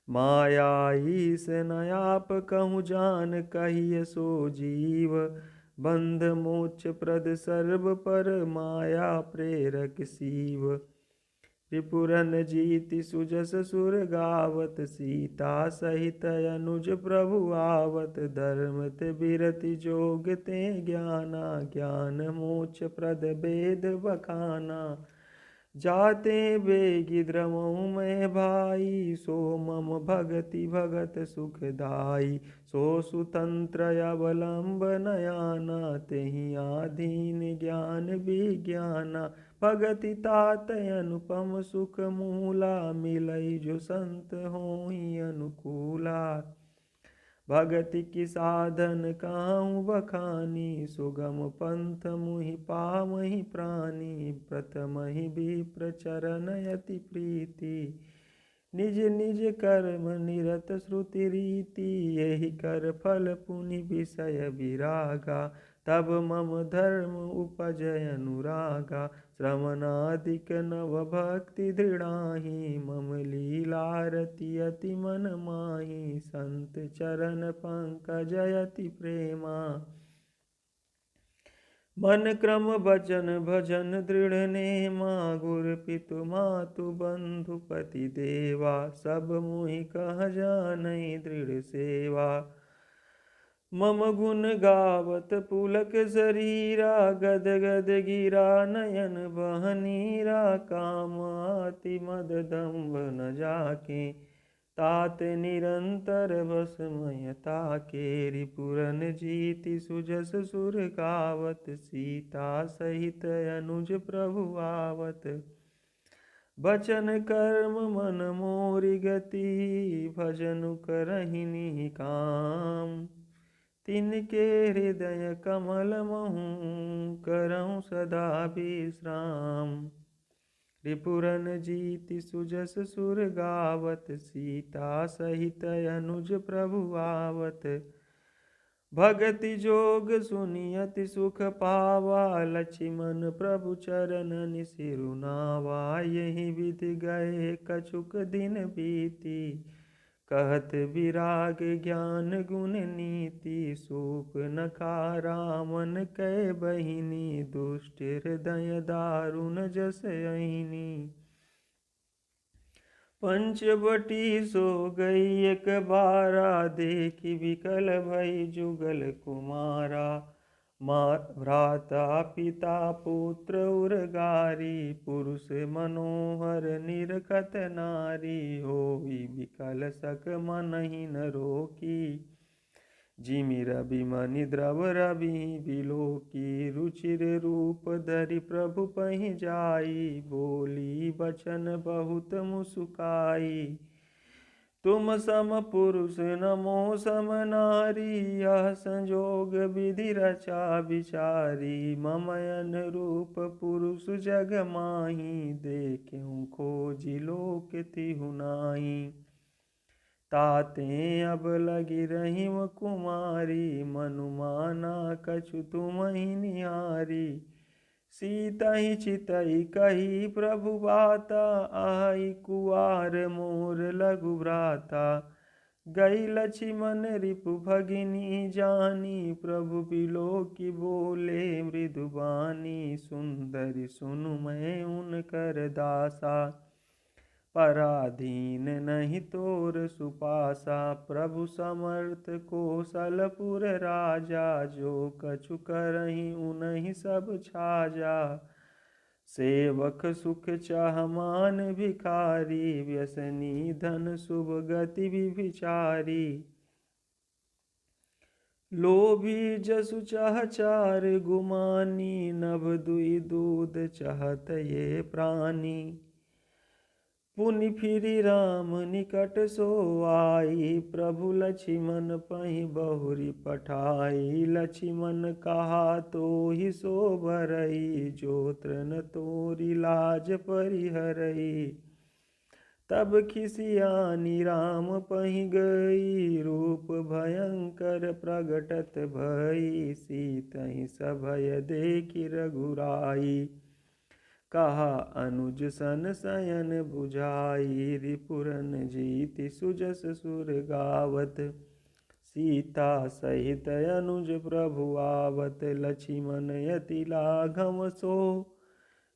माया ईस न आप कहूँ जान, कहिय सो जीव बंध मोक्ष प्रद। सर्व पर माया प्रेरक शिव। रिपुरन जीति सुजस सुर गावत, सीता सहित अनुज प्रभु आवत। धर्म ते बिरति जोग ते ज्ञाना, ज्ञान मोक्ष प्रद वेद बखाना। जाते बेगी द्रमऊ मैं भाई, सो मम भगति भगत सुखदाई। सो सुतंत्र अवलंब नयाना, तेहि आधीन ज्ञान विज्ञाना। भगति तात अनुपम सुख मूला, मिलई जो संत होई अनुकूला। भगति की साधन काहू बखानी, सुगम पंथ मुहि पावहि प्राणी। प्रथम ही विप्र चरण अति प्रीति, निज निज कर्म निरत श्रुति रीति। यही कर फल पुनि विषय विरागा, तब मम धर्म उपजय अनुरागा। श्रवणादिक नव भक्ति दृढ़ाहि, मम लीलारति अति मन माहि। संत चरण पंकज अति प्रेमा, मन क्रम बचन भजन दृढ़ नेमा गुर पितु मातु बंधु पति देवा सब मुहि कह जानई दृढ़ सेवा। मम गुण गावत पुलक शरीरा गद गद गिरा नयन बहनीरा काम आति मद दम्भ न जाके तात निरंतर बसमय ताके। रिपुरन जीति सुजस सुर गावत सीता सहित अनुज प्रभु आवत। बचन कर्म मन मोरि गति भजनु करहिनि काम। तिनके हृदय कमल महु करऊँ सदा विश्राम। रिपुरन जीति सुजस सुर गावत सीता सहित अनुज प्रभु आवत। भगति जोग सुनियति सुख पावा लक्ष्मण प्रभु चरणनि सिरु नावा। यही विधि गए कछुक दिन बीती कहत विराग ज्ञान गुण नीति। सूप नखारा मन कै बहिनी दुष्ट हृदय दारुण जस अहिनी। पंचवटी सो गई एक बारा देखी विकल भई जुगल कुमारा। भ्राता पिता पुत्र उर्गारी पुरुष मनोहर निरखत नारी। होई विकल सक मनहि न रोकी जिमि रवि मनि द्रव रवि बिलोकी। रुचिर रूप धरि प्रभु पहि जाई बोली बचन बहुत मुसुकाई। तुम सम पुरुष नमो सम नारी यह संजोग विधि रचा विचारी। मम अनुरूप पुरुष जग माही देखें खोजि लोक तिहु नाहि। ताते अब लगी रही कुमारी मनुमाना कछु तुमहि निहारी। सीता ही चितई कही प्रभु बाता आई कुआर मोर लघु भ्राता। गई लक्ष्मण रिपु भगिनी जानी प्रभु बिलोकी बोले मृदुबानी। सुंदरी सुनु मैं उनकर दासा पराधीन नहीं तोर सुपासा। प्रभु समर्थ कौशलपुर राजा जो कछु करहि उनहि सब छाजा। सेवक सुख चाह मान भिखारी व्यसनी धन शुभ गति विचारी। लोभी जसु चाह चार गुमानी नभ दुई दूध चाहत ये प्राणी। पुनि फिरि राम निकट सो आई प्रभु लक्ष्मण पहि बहुरी पठाई। लक्ष्मण कहा तो ही सो भरई जो तृण तोरी लाज परिहरई। तब खिसियानी राम पहि गई रूप भयंकर प्रगटत भई। सीतहि सभय देखि रघुराई कहा अनुज सन शयन बुझाई। रिपुरन जीति सुजस सुर गावत सीता सहित अनुज प्रभु आवत। लक्ष्मण यति लाघव सो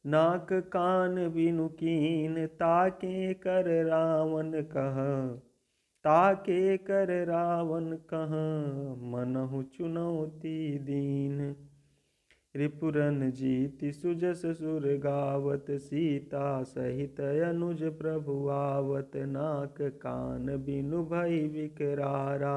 नाक कान बिनु कीन ताके कर रावण कह। ताके कर रावण कह मनहु चुनौती दीन। रिपुरन जीति सुजस सुर गावत सीता सहित अनुज प्रभु आवत। नाक कान बिनु भई विकरारा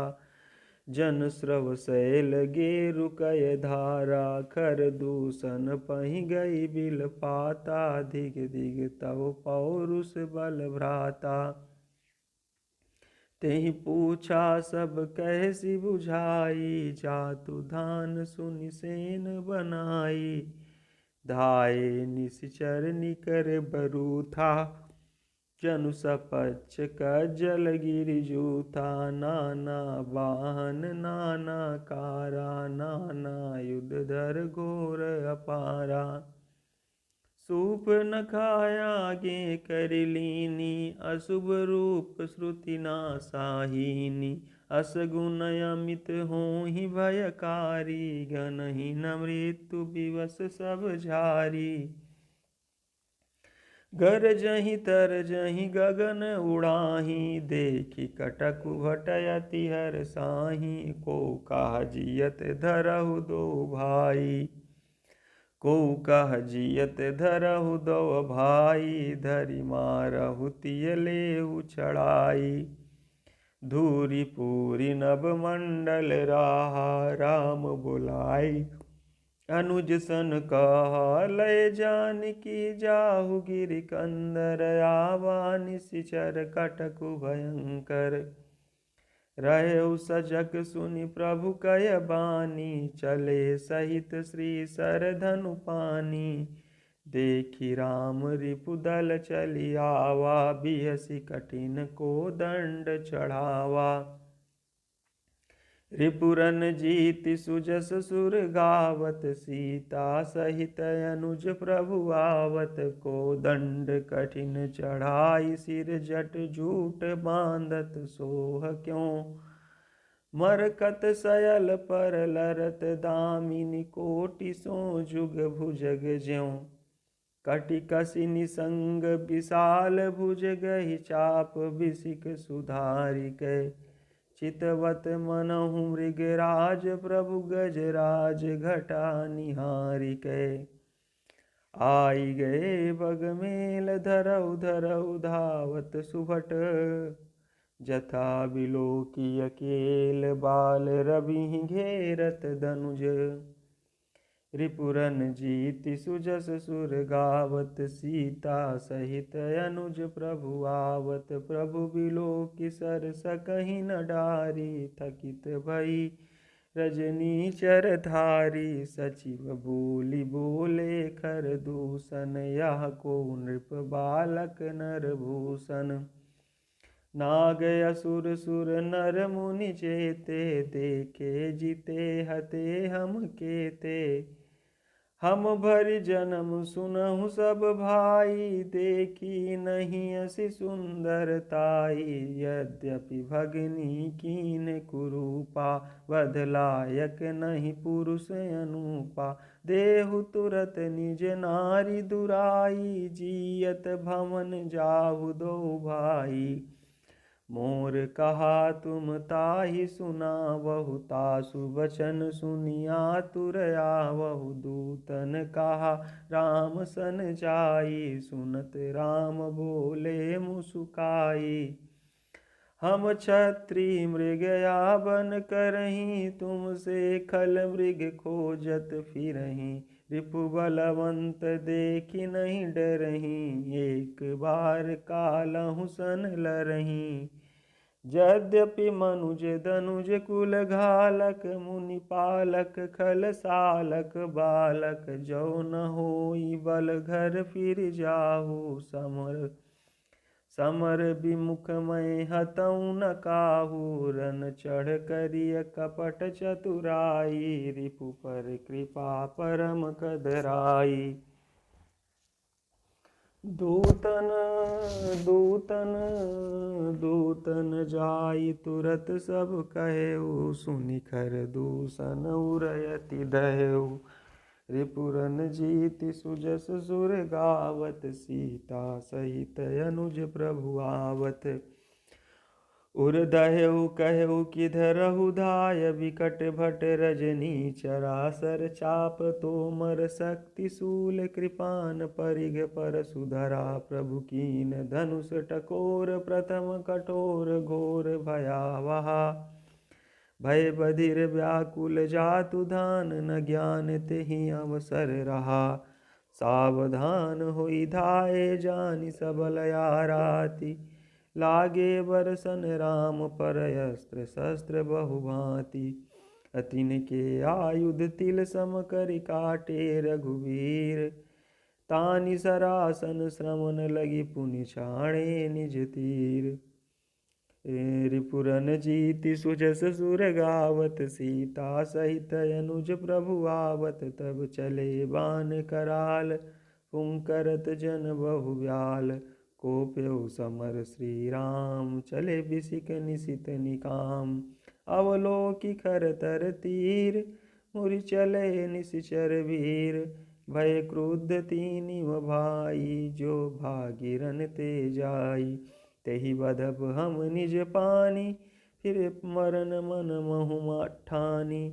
जन स्रव शैल गेरु कय धारा। खर दूषण पहि गई बिल पाता दिग दिग तव पौरुष बल भ्राता। तेहि पूछा सब कैसी बुझाई जातु धान सुनि सेन बनाई। धाये निश्चर निकर बरूथा जनु सपच्छ कज्जल गिरि जूथा। नाना वाहन नाना कारा नाना युध धर घोर अपारा। सूप न खाया गे कर लीनी अशुभ रूप श्रुति नासाहीनी। असगुन अमित होहि भयकारी, गनहि न मृत्यु विवश सब झारी। गरजहि तरजहि गगन उड़ाहि, देखि कटकु भट अति हरसाहि। को काह जियत धरहु दो भाई, को कह जियत धरहु दो भाई। धरि मारहु तिय लेहु चढ़ाई, धूरि पूरि नभ मंडल राहा। राम बुलाई अनुज सन कहा, लय जानकी जाहु गिरि कंदर। आवा निशिचर कटकु भयंकर, रहउ सजग सुनि प्रभु कय बानी। चले सहित श्री सर धनु पानी, देखि राम रिपुदल चली आवा। बिहसि कठिन को दंड चढ़ावा, रिपुरन जीति सुजस सुर गावत। सीता सहित अनुज प्रभु आवत, को दंड कठिन चढ़ाई सिर जट जूट बांधत। सोह क्यों मरकत सयल पर लरत, दामिनी कोटि सो जुग भुजग ज्यों। कटि कसी निसंग विशाल भुज, गहि चाप बिसिक सुधारि कै। चितवत मनहु मृगराज, प्रभु गजराज घटा निहारि कै। आई गए बगमेल धरऊ धरऊ, धावत सुभट जथा बिलोकी अकेल। बाल रवि घेरत धनुज, रिपुरन जीति सुजस सुर गावत। सीता सहित अनुज प्रभु आवत, प्रभु बिलोकी सर सकहि न डारी। थकित भई रजनी चर धारी, सचिव बोली बोले खर दूषण। यह को नृप बालक नर भूषण, नाग असुर सुर नर मुनि चेते। देखे जिते हते हम केते, हम भरि जन्म सुनहु सब भाई। देखी नहीं असी सुंदरताई, यद्यपि भगिनी कीन कुरूपा। वध लायक नहीं पुरुष अनूपा, देहु तुरत निज नारी दुराई। जियत भवन जाहु दो भाई, मोर कहा तुम ताहि सुनावहु। तासु बचन सुनि आतुर आवहु, दूतन कहा राम सन जाई। सुनत राम बोले मुसुकाई, हम क्षत्रि मृग यावन करहीं। तुम से खल मृग खोजत फिरहीं, रिपु बलवंत देखि नहीं डरहीं। एक बार कालहु सन लरहीं, यद्यपि मनुज धनुज कुल घालक। मुनि पालक खल सालक बालक, जो न होई बल घर फिर जाहु। समर विमुख मैं हतऊ न काहू, रन चढ़ करिय कपट चतुराई। रिपु पर कृपा परम कदराई, दूतन दूतन दूतन जाई तुरत सब कहेऊ। सुनि खर दूषण उरयति दहेऊ, रिपुरन जीति सुजस सुर गावत। सीता सहित अनुज प्रभु आवत, उर दहेऊ कहेऊ किधरहु धाय। विकट भट रजनी चरासर चाप, तोमर शक्ति शूल कृपान परिघ परशु धरा। प्रभु कीन धनुष टकोर, प्रथम कठोर घोर भयावहा। भय बधिर व्याकुल जातु धान, न ज्ञान तेहि अवसर रहा। सावधान होई धाये जानि सबल आराति, लागे बरसन राम पर अस्त्र शस्त्र बहुभांति। अतिन के आयुध तिल सम करि काटे रघुवीर, तानि सरासन श्रमन लगी पुनि छाणे निज तीर। रिपुरन जीति सुजस सुर गावत, सीता सहित अनुज प्रभु आवत। तब चले बान कराल, पुंकरत जन बहु व्याल। कोप्यो समर श्री राम, चले बिसिक निशित निकाम। अवलोकि खर तर तीर, मुरि चले निशिचर वीर। भय क्रुद्ध तीनिव भाई, जो भागिरन ते जाई। तेहि बधब हम निज पानी, फिर मरन मन महु ठानी।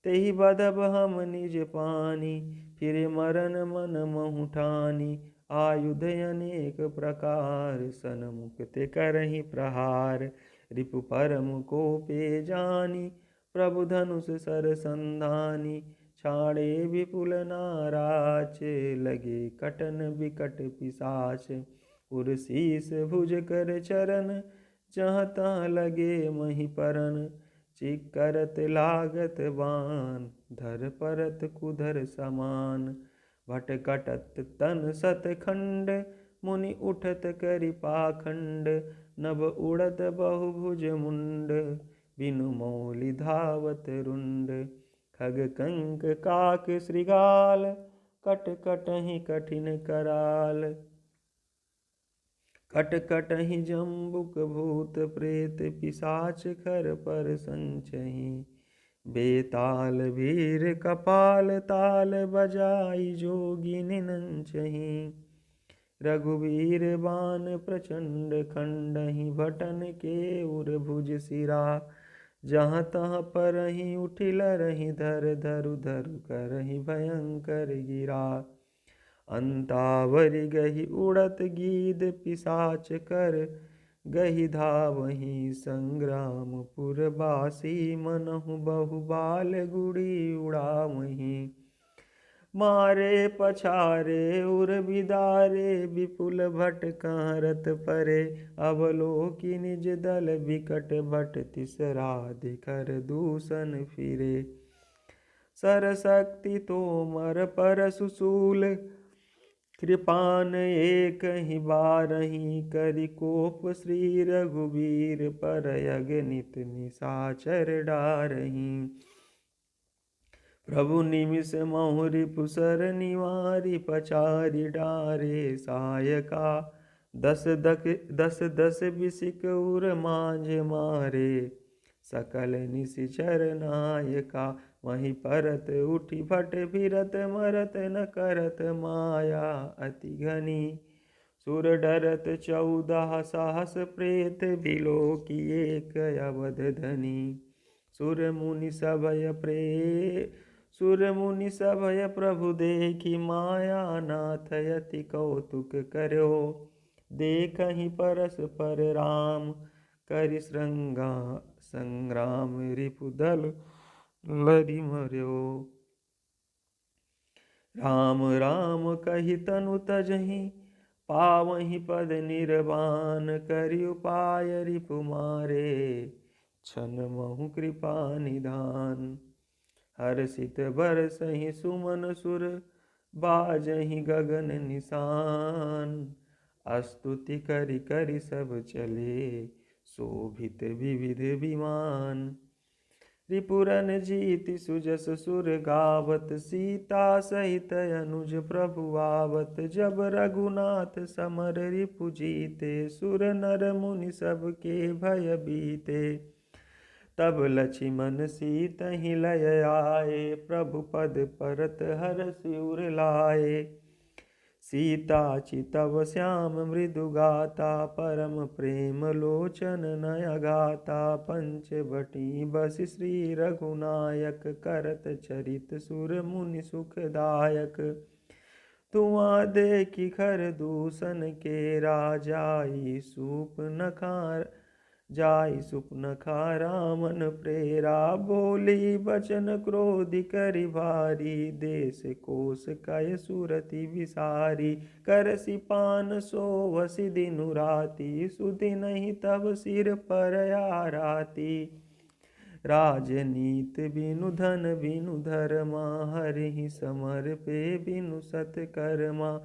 तेहि बधब हम निज पानी, फिर मरन मन महु ठानी। आयुध अनेक प्रकार, सनमुख ते करहि प्रहार। रिपु परम कोपे जानी, प्रभु धनुष सरसंधानी। छाड़े विपुल नाराच, लगे कटन विकट पिशाच। उर शीस भुज कर चरण, जहाँ तहाँ लगे मही परन। चिकरत लागत बान, धर परत कुधर समान। भटकटत तन सतखंड, मुनि उठत करि पाखंड। नभ उड़त बहुभुज मुंड, बिनु मौलि धावत रुंड। खग कंक काक श्रृगाल, कट कटहि कठिन कराल। कट कटहि जम्बुक भूत प्रेत, पिशाच खर पर संचहि। बेताल वीर कपाल ताल, बजाई जोगिनि नंचहि। रघुवीर बान प्रचंड खंडहि, भटन के उर भुज सिरा। जहाँ तहाँ परहि उठि लरहि, धर धरु धरु करहि भयंकर गिरा। अंतावरि गहि उड़त गीद, पिशाच कर गहि धावहि। संग्रामपुर बासी, मनहु बहु बाल गुड़ी उड़ावहि। मारे पछारे उर बिदारे, विपुल भट कहाँ रथ परे। अवलोकि निज दल विकट, भट तिसरा दिखर दूषण फिरे। सरशक्ति तोमर परशु शूल, कृपान एकहि बारहि। करि कोप श्री रघुबीर, पर अगणित निशाचर डारहि। प्रभु निमिष महु रिपु सर निवारि, पछारि डारे सायका। दस दस बिसिक उर मांझ मारे, सकल निशिचर नायका। वहीं परत उठि भट फिरत, मरत न करत माया अति घनी। सुर डरत 14 सहस प्रेत, बिलोकि एक अवध धनी। सुर मुनि सभय प्रभु देखि, माया नाथ अति कौतुक करयो। देखहि परस्पर राम, करि संग्राम। रिपुदल लरि मर्यो। राम राम कहि तनु तजहि, पावहि पद निर्वाण। करि उपाय रिपु मारे, छन महु कृपा निधान। हर्षित बरसहि सुमन सुर, बाजहि गगन निशान। स्तुति करि करि सब चले, शोभित विविध विमान। रिपुरन जीति सुजस सुर गावत, सीता सहित अनुज प्रभु आवत। जब रघुनाथ समर रिपु जीते, सुर नर मुनि सब के भय बीते। तब लक्ष्मण सीतहि लय आए, प्रभु पद परत हरषि उर लाए। सीता चितव श्याम मृदु गाता, परम प्रेम लोचन नय गाता। पंचवटी बसि श्री रघुनायक, करत चरित सुर मुनि सुखदायक। तुआ देखि खर दूषण केरा, जाई सुपनखा रामन प्रेरा। बोली बचन क्रोधि करि भारी, देश कोस कय सुरति विसारी। करसि पान सोवसि दिनु राति, सुदिनहि तब सिर पर आराती। राजनीत बिनु धन बिनु धर्मा, हरिहि समर पे बिनु सत्कर्मा।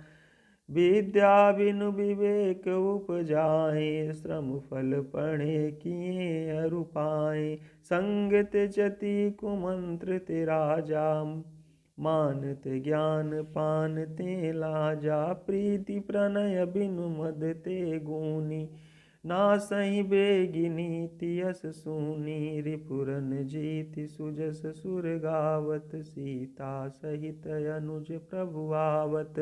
विद्या बिनु विवेक उपजाए, श्रम फल पढ़े किए अरु पाए। संग त्यजति कुमंत्र ते राजा, मानत ज्ञान पान ते लाजा, प्रीति प्रणय बिनु मद ते गूनी। नासहि बेगिनीति यस सूनी, रिपुरन जीति सुजस सुर गावत। सीता सहित अनुज प्रभु आवत,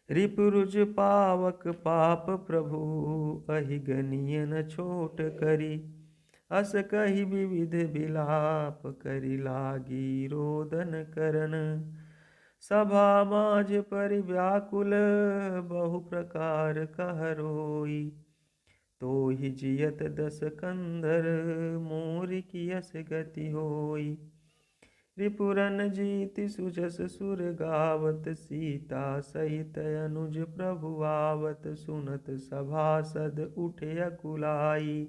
रिपुरुज पावक पाप प्रभु। अहिगनिय न छोट करी, अस कहि विविध बिलाप। करि लागी रोदन करन, सभा माझ परि व्याकुल। बहु प्रकार कह रोई, तोहि जियत दस कंदर। मोर की यस गति होई, रिपुरन जीति सुजस सुर गावत। सीता सहित अनुज प्रभु आवत, सुनत सभासद उठे अकुलाई।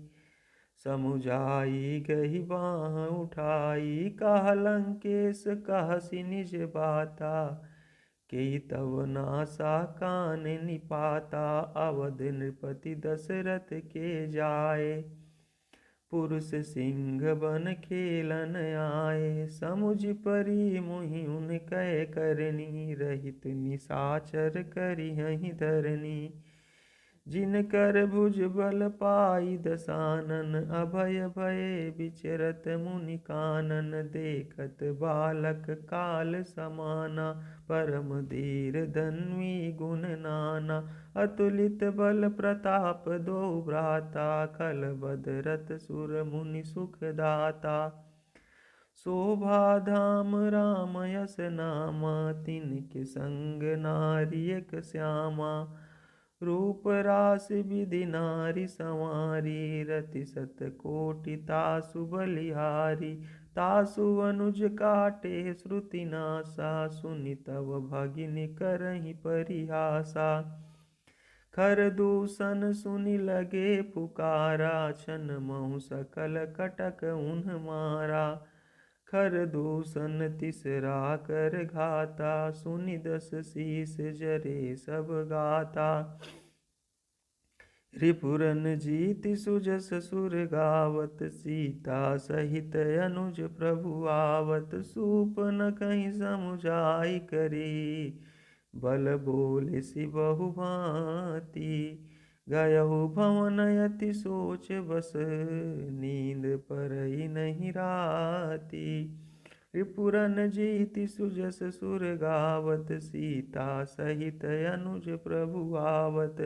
समुझाई गही बाँह उठाई, कहा लंकेश कहसि निज बाता। के तव नासा कान निपाता, अवध नृपति दशरथ के जाए। पुरुष सिंह बन खेलन आए, समुझ परि मुहि उनकै करनी। रहित निशाचर करिहहि धरनी, जिनकर भुज बल पाई दसानन। अभय भये विचरत मुनि कानन, देखत बालक काल समाना। परम धीर धन्वी गुण नाना, अतुलित बल प्रताप दो भ्राता। खल बदरत सुर मुनि सुख दाता, शोभा धाम राम यस नामा। तिनके संग नारी एक श्यामा, रूप रास विधि नारी संवारी। रति सत कोटि तासु बलिहारी, तासु अनुज काटे श्रुति नासा। सुनि तव भगिनी करहि परिहासा, खर दूषण सुनि लगे पुकारा। छन महु सकल कटक उन्ह मारा, खर दूषण तिसरा कर घाता। सुनि दस शीस जरे सब गाता, रिपुरन जीति सुजस सुर गावत। सीता सहित अनुज प्रभु आवत, सूप न कहीं समुझाई करी। बल बोले सि बहु भांति, गयहु भवन अति सोच बस। नींद परई नहीं राती, रिपुरन जीति सुजस सुर गावत। सीता सहित अनुज प्रभु आवत,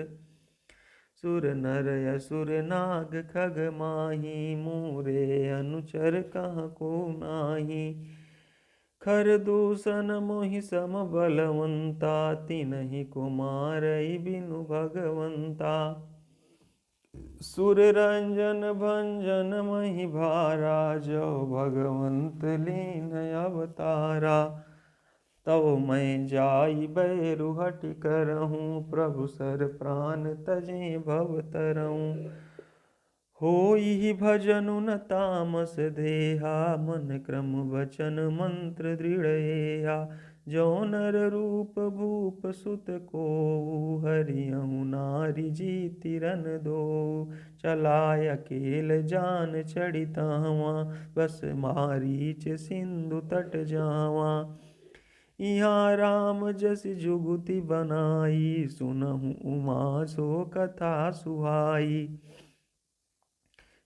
सुर नर असुर नाग खग माही। मोरे अनुचर कहाँ को नाही, खर दूषण मोहि सम बलवंता। तिन्हि को मारई बिनु भगवंता, सुर रंजन भंजन मही भारा। जो भगवंत लीन अवतारा, तव मैं जाई बैरु हट करहूँ। प्रभु सर प्राण तजे भव तरऊँ, होई भजनु न तामस देहा। मन क्रम वचन मंत्र दृढ़ेहा, जो नर रूप भूप सुत को। हरियहु नारी जीति रन दो, चलाय अकेल जान चढ़ी तावा। बस मारीच सिंधु तट जावा, यहाँ राम जस जुगुति बनाई। सुनहु उमा सो कथा सुहाई,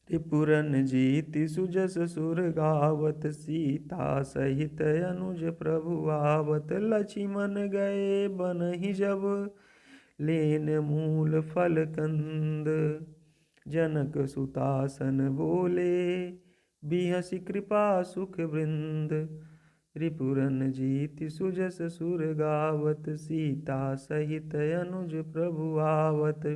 रिपुरन जीति सुजस सुर गावत। सीता सहित अनुज प्रभु आवत, लक्ष्मण गए बनहि जब। लेन मूल फल कंद, जनक सुतासन बोले। बिहसि कृपा सुख वृंद, रिपुरन जीति सुजस सुर गावत। सीता सहित अनुज प्रभु आवत,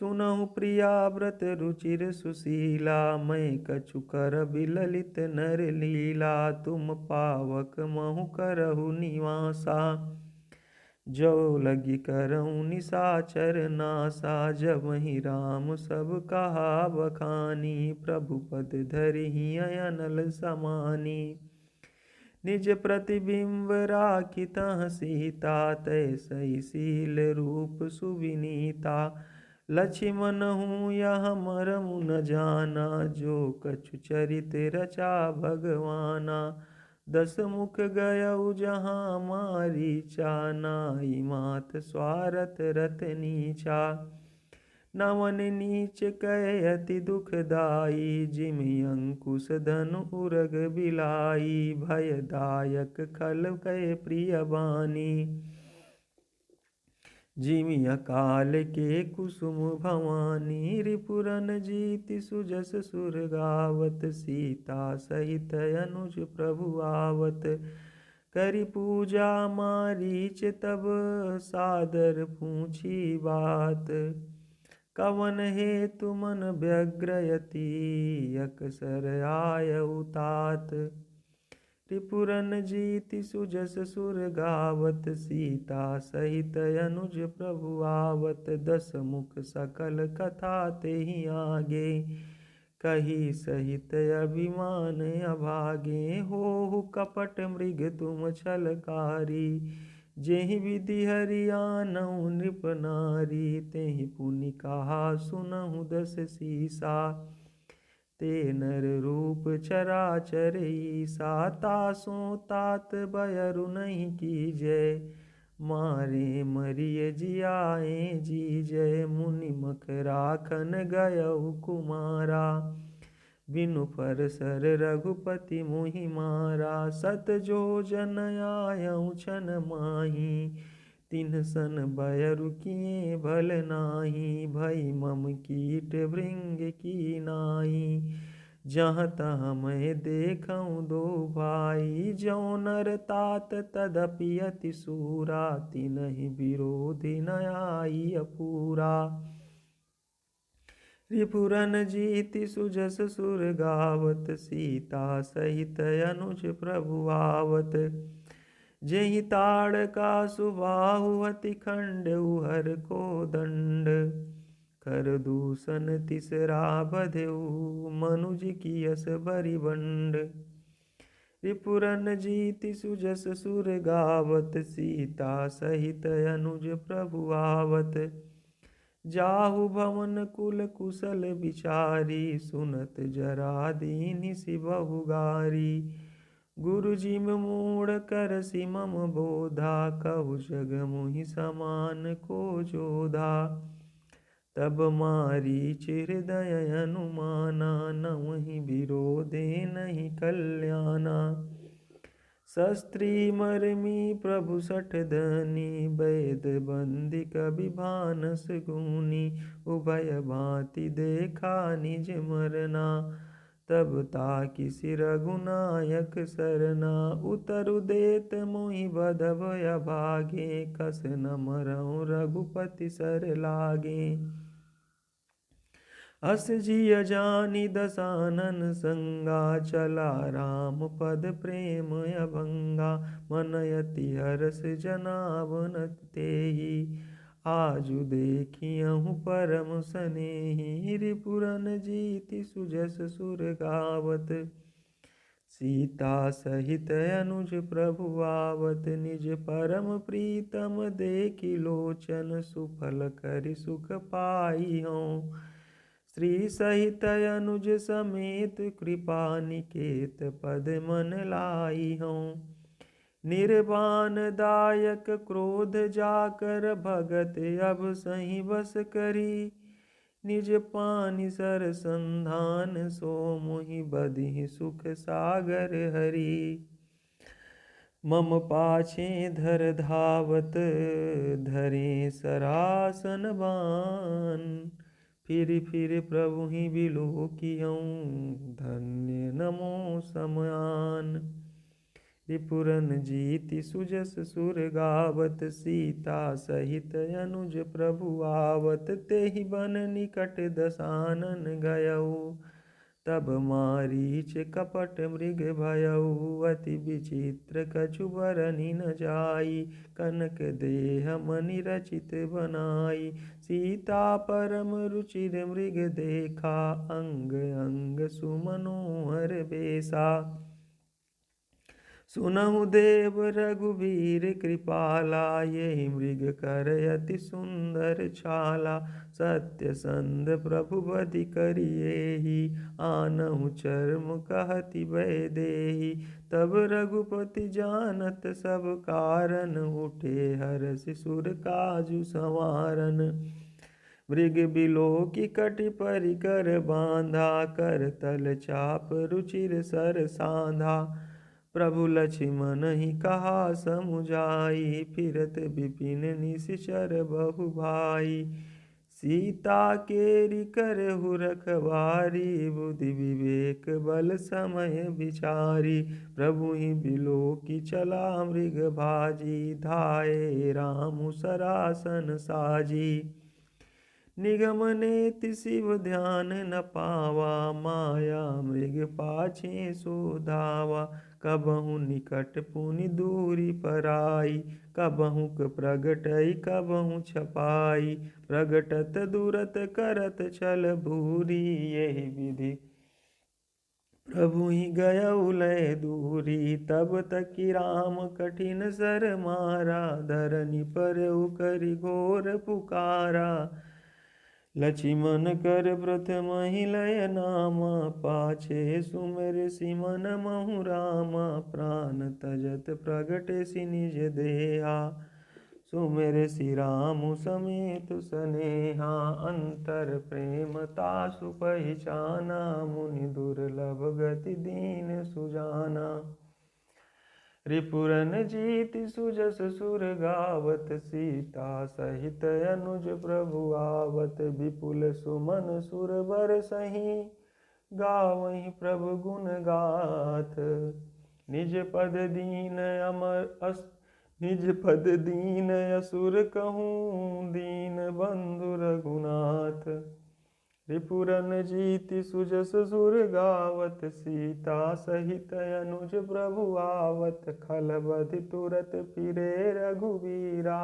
सुनहु प्रिया व्रत रुचिर सुशीला। मैं कछु कर बिललित नर लीला, तुम पावक महु करहु निवासा। जो लगी करहु निशाचर नासा, जबहि राम सब कहा बखानी। प्रभु पद धरिहि अनल समानी, निज प्रतिबिंब राखी तह सीता। तैसई शील रूप सुविनीता, लक्ष्मण हूँ यह मरमु न जाना। जो कछु चरित रचा भगवाना, दस मुख गयऊ जहाँ मारीचा, नाई मात स्वारथ रत नीचा। नवन नीच कह अति दुखदाई, जिमि अंकुश धनु उरग बिलाई। भयदायक खल कह प्रिय बानी, जिमि अकाल के कुसुम भवानी। रिपुरन जीति सुजस सुर गावत, सीता सहित अनुज प्रभु आवत। करि पूजा मारीच तब सादर पूछी बात, कवन हेतु मन व्यग्रयति, अकसर आयउ तात। त्रिपुरन जीति सुजस सुर गावत, सीता सहित अनुज प्रभु आवत। दस मुख सकल कथा तेहि आगे, कही सहित अभिमान अभागे। होहु कपट मृग तुम छलकारी, जेहि विधि हरि आनहु नृप नारी। तेहि पुनि कहा सुनहु दस सीसा, ते नर रूप चराचर ईसा। तासो तात बयरु नहीं कीजय, मारे मरिय जियाए जीजय। मुनि मख राखन गयउ कुमारा, बिनु परसर रघुपति मोहि मारा। सत जो जन आयउ छन माही, तिन्ह सन बयरु किए भल नाही। भई मम कीट भृंग की नाई, जहाँ तहाँ मैं देखऊँ दो भाई। ज्यों नर तात तदपि अति सूरा, तिनहि विरोधि न आई अपूरा। रिपुरन जीति सुजस सुर गावत, सीता सहित अनुज प्रभु आवत। जेहि ताड़का सुबाहु अति खंडउ, हर को दंड कर दूषण तिसरा बधेउ। मनुज की यस बरिबंड, रिपुरन जीति सुजस सुर गावत, सीता सहित अनुज प्रभु आवत। जाहु भवन कुल कुशल विचारी, सुनत जरा दीनि सिबहु गारी। गुरु जिम मूढ़ करसि मम बोधा, कहु जग मुहि समान को जोधा। तब मारीच हृदय अनुमाना, नवहि विरोधे नहीं कल्याणा। शस्त्री मरमी प्रभु सठ धनी, वैद बंदी कबि भानस गुनी। उभय भांति देखा निज मरना, तब ताकि रघुनायक सरना। उतरु देत मोहि बधब अभागे, कस न मरऊँ रघुपति सर लागे। अस जिय जानि दसानन संगा, चला राम पद प्रेम अभंगा। मन अति हरष जनावन तेहि, आजु देखियहु परम सनेहि। रिपुरन जीति सुजस सुर गावत, सीता सहित अनुज प्रभु आवत। निज परम प्रीतम देखि लोचन, सुफल करि सुख पाई हूँ। श्री सहित अनुज समेत कृपा निकेत, पद मन लाई हूँ। निर्वाण दायक क्रोध जाकर, भगत अब सही बस करी। निज पानि सर संधान, सो मोहि बधि सुख सागर हरि। मम पाछे धर धावत, धरे सरासन बान। फिर प्रभु ही बिलोकियऊँ, धन्य नमो समयान। रिपुरन जीति सुजस सुर गावत, सीता सहित अनुज प्रभु आवत। तेहि बन निकट दसानन गयऊ, तब मारीच कपट मृग भयऊ। अति विचित्र कछु बरनि न जाई, कनक देह मणि रचित बनाई। सीता परम रुचिर मृग देखा, अंग अंग सुमनोहर बेसा। सुनहु देव रघुवीर कृपाला, यही मृग कर अति सुंदर छाला। सत्यसंध प्रभु बधि करियेहि, आनहु चर्म कहति वैदेही। तब रघुपति जानत सब कारण, उठे हरषि सुर काजु संवारन। मृग बिलो की कटि परिकर बांधा, कर तल चाप रुचिर सर साधा। प्रभु लक्ष्मण ही कहा समुझाई, फिरत विपिन निशिचर बहु भाई। सीता केरी करहु रखवारी, बुद्धि विवेक बल समय विचारी। प्रभु ही बिलो की चला मृग भाजी, धाये राम सरासन साजी। निगम नेति शिव ध्यान न पावा, माया मृग पाछे सो धावा। कबहु निकट पुनि दूरी पराई, कबहु प्रगटई कबहु छपाई। प्रगटत दूरत करत छल भूरी, यही विधि प्रभु ही गयउ लय दूरी। तब तकि राम कठिन सर मारा, धरनी पर करि घोर पुकारा। लक्ष्मण कर प्रथम ही लय नामा, पाछे सुमिर सिमन महु रामा। प्राण तजत प्रगटे सि निज देहा, सुमिर सि राम समेत सनेहा। अंतर प्रेम तासु पहिचाना, मुनि दुर्लभ गति दीन सुजाना। रिपुरन जीति सुजस सुर गावत, सीता सहित अनुज प्रभु आवत। विपुल सुमन सुर बर सही, गावहीं प्रभु गुण गाथ। निज पद दीन निज पद दीन असुर कहूँ, दीन बंधु रघुनाथ। रिपुरन जीति सुजस सुर गावत, सीता सहित अनुज प्रभु आवत। खल बधि तुरत फिरे रघुवीरा,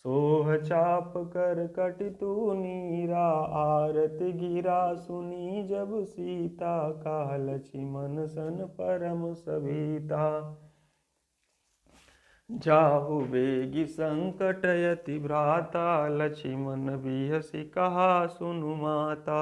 सोह चाप कर कटि तू नीरा। आरत गिरा सुनी जब सीता, कहा लक्ष्मण सन परम सभीता। जाहु बेगी संकट यति भ्राता, लक्ष्मण बिहसि कहा सुनु माता।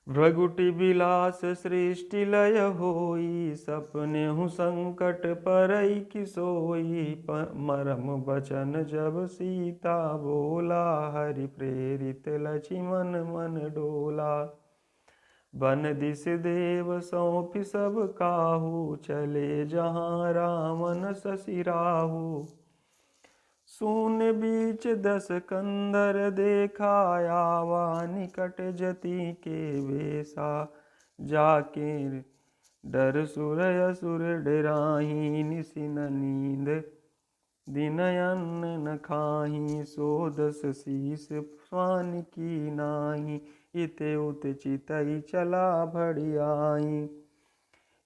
भृगुटि बिलास सृष्टि लय होई, सपनेहु संकट परई कि सोई। मरम बचन जब सीता बोला, हरि प्रेरित लक्ष्मण मन डोला। बन दिस देव सौंपि सब काहू, चले जहाँ रामन शशि राहु। सून बीच 10 कंदर देखा, आवा निकट जति के वेसा। जाके डर सुर असुर डराही, निसि न नींद दिन अन्न न खाही। सो 10 शीस स्वान की नाही, इते उत चितई चला भड़ी आई।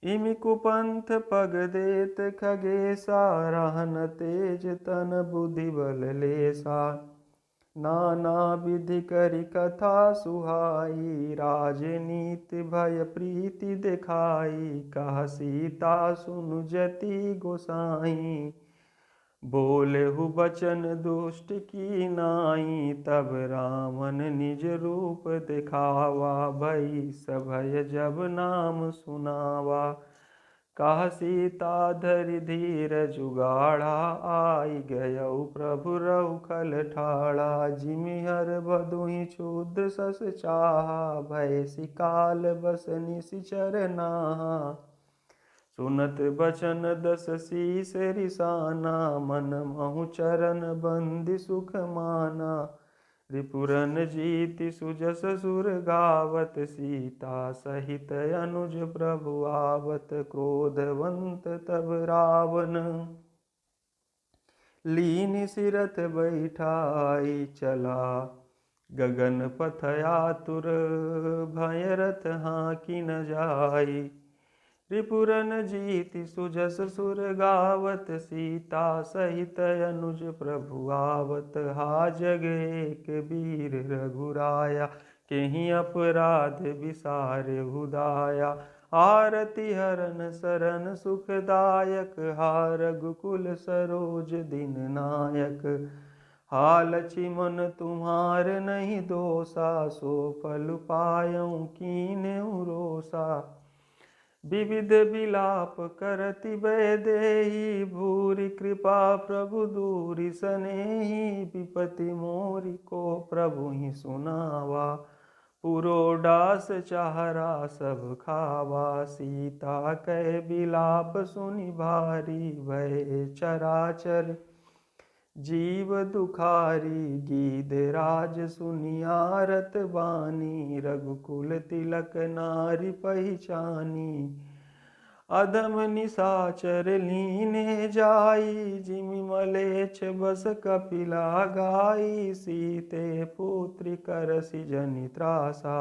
इमि कुपंथ पग देत खगेसा, रहन तेज तन बुद्धि बल लेसा। नाना विधि करि कथा सुहाई, राजनीति भय प्रीति दिखाई। कहा सीता सुनु जति गोसाई, बोलेहु बचन दुष्ट की नाई। तब रामन निज रूप दिखावा, भई सभय जब नाम सुनावा। कहा सीता धरि धीर जुगाड़ा, आई गयउ प्रभु रहु खल ठाड़ा। जिमि हर बधुहि क्षुद्र सस चाहा, भय सिकाल बस निशिचर नाहा। सुनत बचन 10 शीस रिसाना, मन महु चरण बंदि सुख माना। रिपुरन जीति सुजस सुर गावत, सीता सहित अनुज प्रभु आवत। क्रोधवंत तब रावण, लीन सिरथ बैठाई चला। गगन पथ आतुर, भय रथ हाँकी न जाई। रिपुरन जीति सुजस सुर गावत, सीता सहित अनुज प्रभु आवत। हा जग एक वीर रघुराया, केहि अपराध बिसारे हुदाया। आरती हरन सरन सुखदायक, हा रघुकुल सरोज दिन नायक। हा लक्ष्मण तुम्हार नहीं दोषा, सो फल पायऊँ कीन्हु रोषा। विविध विलाप करति वैदेही, भूरि कृपा प्रभु दूरि सनेही। विपति मोरि को प्रभु ही सुनावा, पुरोडास चाहरा सब खावा। सीता कै विलाप सुनि भारी, भय चराचर जीव दुखारी। गीध राज सुनियारत बानी, रघुकुल तिलक नारी पहिचानी। अधम निशाचर लीने जाई, जिमि मलेच्छ बस कपिला गाई। सीते पुत्री करसि जनि त्रासा,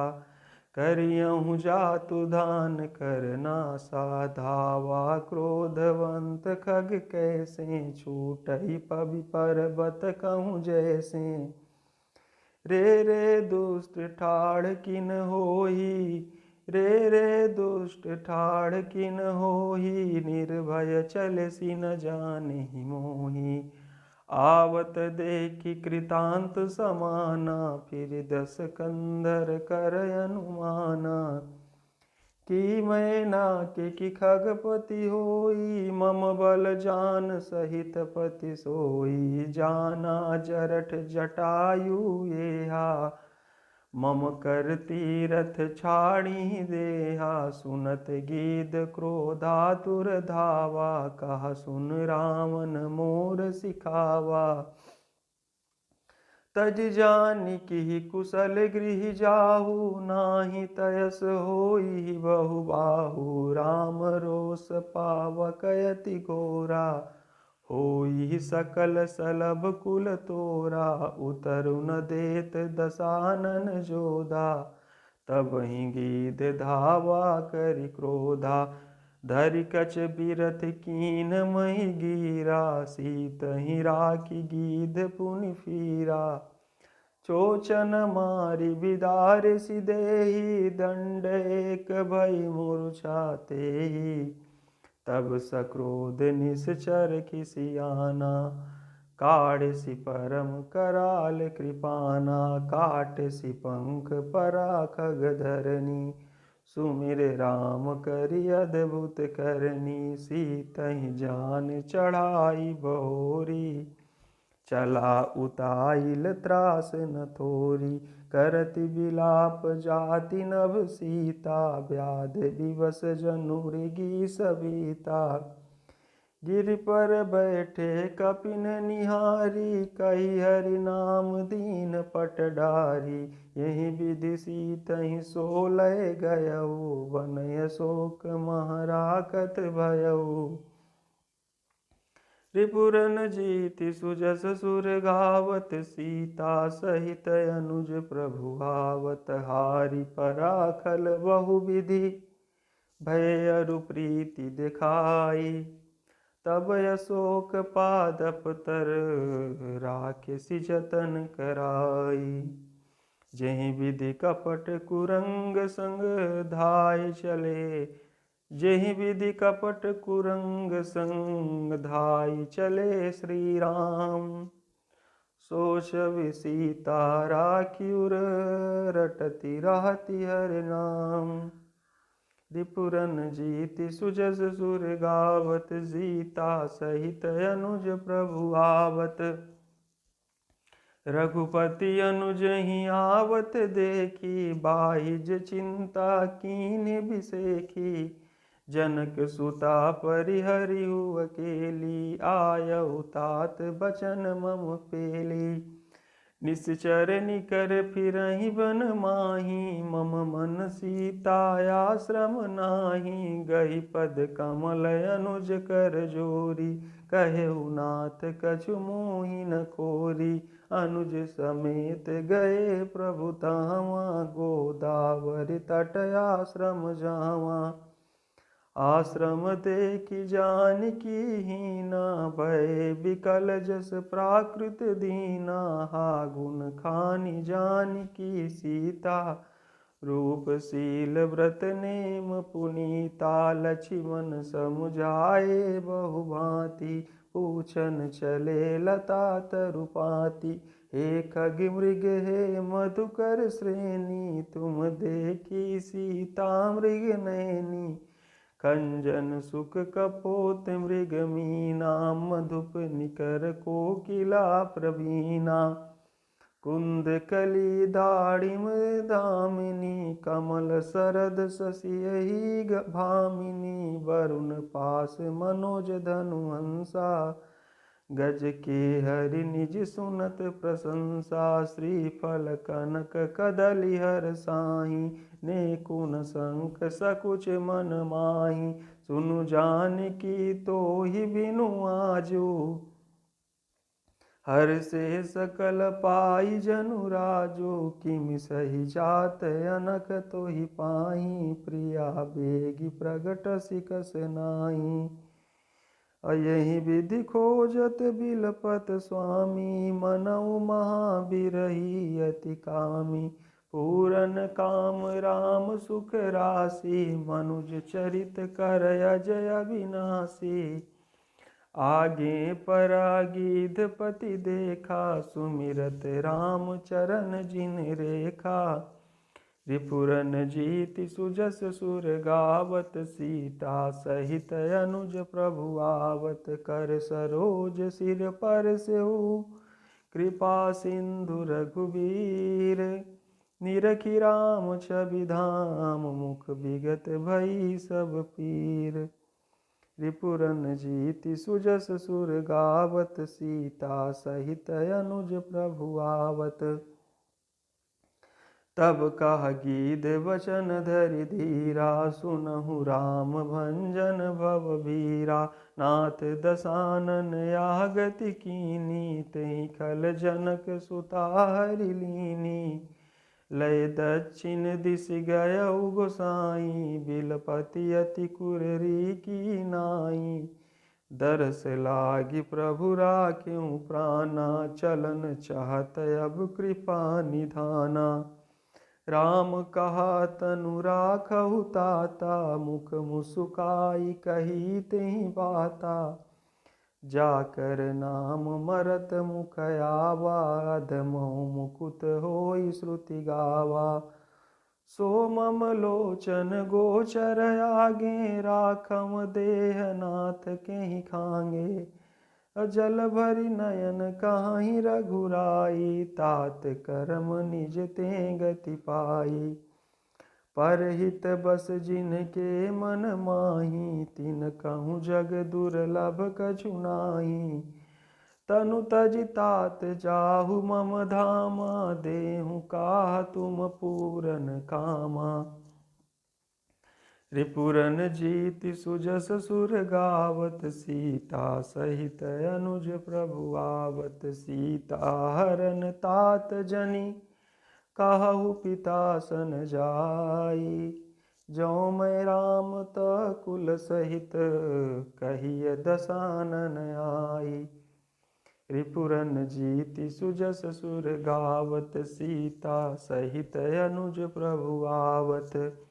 करियहुँ जातु धान कर नासा। धावा क्रोधवंत खग कैसे, छूटहि पवि पर्वत कहूँ जैसे। रे दुष्ट ठाड़ किन होई, रे दुष्ट ठाड़ किन होई। निर्भय चलसि न जानेहि मोहि, आवत देखि कृतांत समाना। फिर 10 कंधर कर अनुमाना, कि मैना कि खगपति होई। मम बल जान सहित पति सोई, जाना जरठ जटायु येहा। मम कर तीरथ छाड़ी देहा, सुनत गीध क्रोधातुर धावा। कहा सुन रावण मोर सिखावा, तज जानिकि कुशल गृह जाहु। नाही तयस होई बहु बाहु, राम रोष पावक अति घोरा। होई सकल सलभ कुल तोरा, उतरु न देत दसानन जोधा। तबहि गीध धावा करि क्रोधा, धरि कछ बिरथ कीन मही गीरा। सीतहि राखी गीध पुनि फीरा, चोचन मारि बिदारसि देहि। दंड एक भई मूर्छा तेहि, तब सक्रोध निश्चर खिसियाना। काढ़सि परम कराल कृपाना, काटसि पंख परा खग धरनी। सुमिर राम करि अद्भुत करनी, सीतहि जान चढ़ाई बहोरी। चला उताइल त्रास न थोरी, करति विलाप जाति नभ सीता। व्याध विवश जनु मृगी सविता, गिर पर बैठे कपिन निहारी। कही हरि नाम दीन पटडारी, यही विधि सीतहि सोलह गयऊ। वन अशोक महराकत भयऊ, रिपुरन जीति सुजस सुर गावत। सीता सहित अनुज प्रभु आवत, हारि पराखल बहु विधि भय अरु प्रीति दिखाई। तब अशोक पादप तर राखिसि जतन कराई। जेहि विधि कपट कुरंग संग धाय चले, जेहि विधि कपट कुरंग संग धाय चले श्री राम। सो छवि सीता राखी उर, रटति रहति हरि नाम। रिपुरन जीति सुजस सुर गावत, सीता सहित अनुज प्रभु आवत। रघुपति अनुजहि आवत देखी, बाहिज चिंता कीन्ह बिसेखी। जनक सुता परिहरिहु अकेली, आयहु तात बचन मम पेली। निश्चर निकर फिरहि बन माही, मम मन सीता आश्रम नाही। गही पद कमल अनुज कर जोरी, कहेहु नाथ कछु मोहि न कोरी। अनुज समेत गए प्रभु धामा, गोदावरी तट आश्रम जावा। आश्रम देखि जानकी हीना, भय विकल जस प्राकृत दीना। हा गुण खानि जानकी सीता, रूपशील व्रत नेम पुनीता, लक्ष्मण समुझाए बहुभांति। पूछन चले लता तरुपाती, हे खग मृग हे मधुकर श्रेणी, तुम देखी सीता मृग नैनी। खंजन सुख कपोत मृग मीना, मधुप निकर कोकिला प्रवीणा। कुंद कली दाड़िम दामिनी, कमल सरद शशि भामिनी। वरुण पास मनोज धनु हंसा, गज के हरि निज सुनत प्रशंसा। श्रीफल कनक कदली हर साही, ने कुन शंख सकुच मन माही। सुनु जानकी तोहि बिनु आजो, हर से सकल पाई जनु राजो। किमि सही जात अनक तोहि पाही, प्रिया बेगी प्रगट सिकस नाही। अयहि विधि खोजत बिलपत स्वामी, मनऊ महाबिरही अति कामी। पूरन काम राम सुख राशि, मनुज चरित कर अजय अविनाशी। आगे परागीध पति देखा, सुमिरत राम चरण जिन रेखा। रिपुरन जीति सुजस सुर गावत, सीता सहित अनुज प्रभु आवत। कर सरोज सिर पर सेहु, कृपा सिंधु रघुबीर। निरखि राम छवि धाम, मुख विगत भई सब पीर। रिपुरन जीति सुजस सुर गावत, सीता सहित अनुज प्रभु आवत। तब कह गीध वचन धरि धीरा, सुनहु राम भंजन भव भीरा। नाथ दसानन यागति कीनी, तेहि खल जनक सुता हरि लीनी। लय दक्षिण दिश गयउ गोसाई, बिलपति अति कुररी की नाई। दरस लागी प्रभु राखेउ प्राना, चलन चाहत अब कृपा निधाना। राम कहा तनु राखहु ताता, मुख मुसुकाई कही तेहि बाता। जाकर नाम मरत मुख आवा, अधमहु मुकुत होई श्रुति गावा। सो मम लोचन गोचर आगे, राखम देह नाथ केहि खांगे। अजल भरि नयन काहि रघुराई, तात करम निज ते गति पाई। परहित बस जिनके मन माही, तिन कहूँ जग दुर्लभ कछु नाही। तनु तजि तात जाहु मम धामा, देहु काह तुम पूरन कामा। रिपुरन जीति सुजस सुर गावत, सीता सहित अनुज प्रभु आवत। सीता हरन तात जनि, कहु पिता सन जाई। जो मैं राम कुल सहित, कहिय दसानन आई। रिपुरन जीति सुजस सुर गावत, सीता सहित अनुज प्रभु आवत।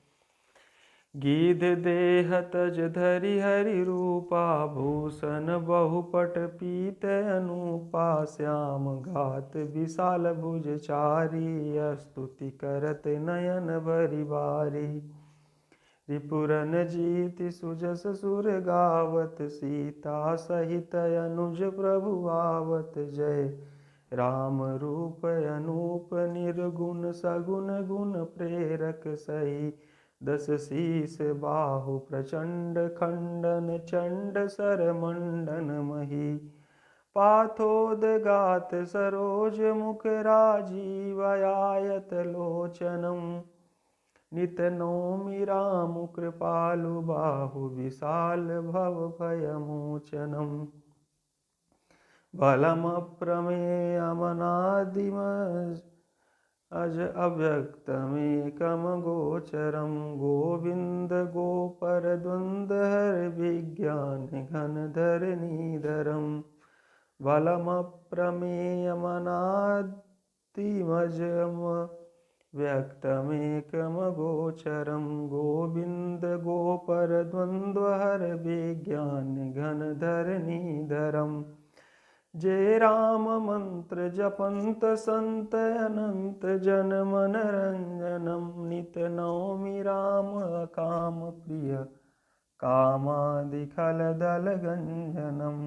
गीध देह तज धरि हरि रूपा, भूषण बहुपट पीत अनूपा। श्याम घात विशाल भुज चारी, स्तुति करत नयन भरि बारी। रिपुरन जीति सुजस सुर गावत, सीता सहित अनुज प्रभु आवत। जय राम रूप अनूप, निर्गुण सगुण गुण प्रेरक सही। दस शीस बाहु प्रचंड, खंडन चंड सर मंडन मही। पाथोदगात सरोज मुख राजीव, आयत लोचनम। नित नौमि राम कृपालु, बाहु विशाल भव भय मोचनम। बलम प्रमेयमनादिम, अज अव्यक्तमेकम गोचरम। गोविंद गोपर द्वंद्वहर, विज्ञान घन धरणीधरम। बलम प्रमेयमनादिमजम, व्यक्तमेकमगोचरं गोविन्द गोपरद्वन्द्वहर विज्ञान घनधरणीधरम् जय राम मंत्र जपंत संत अनंत जन मन रंजनम नित नौमि राम काम प्रिय कामादिखल दल गंजनम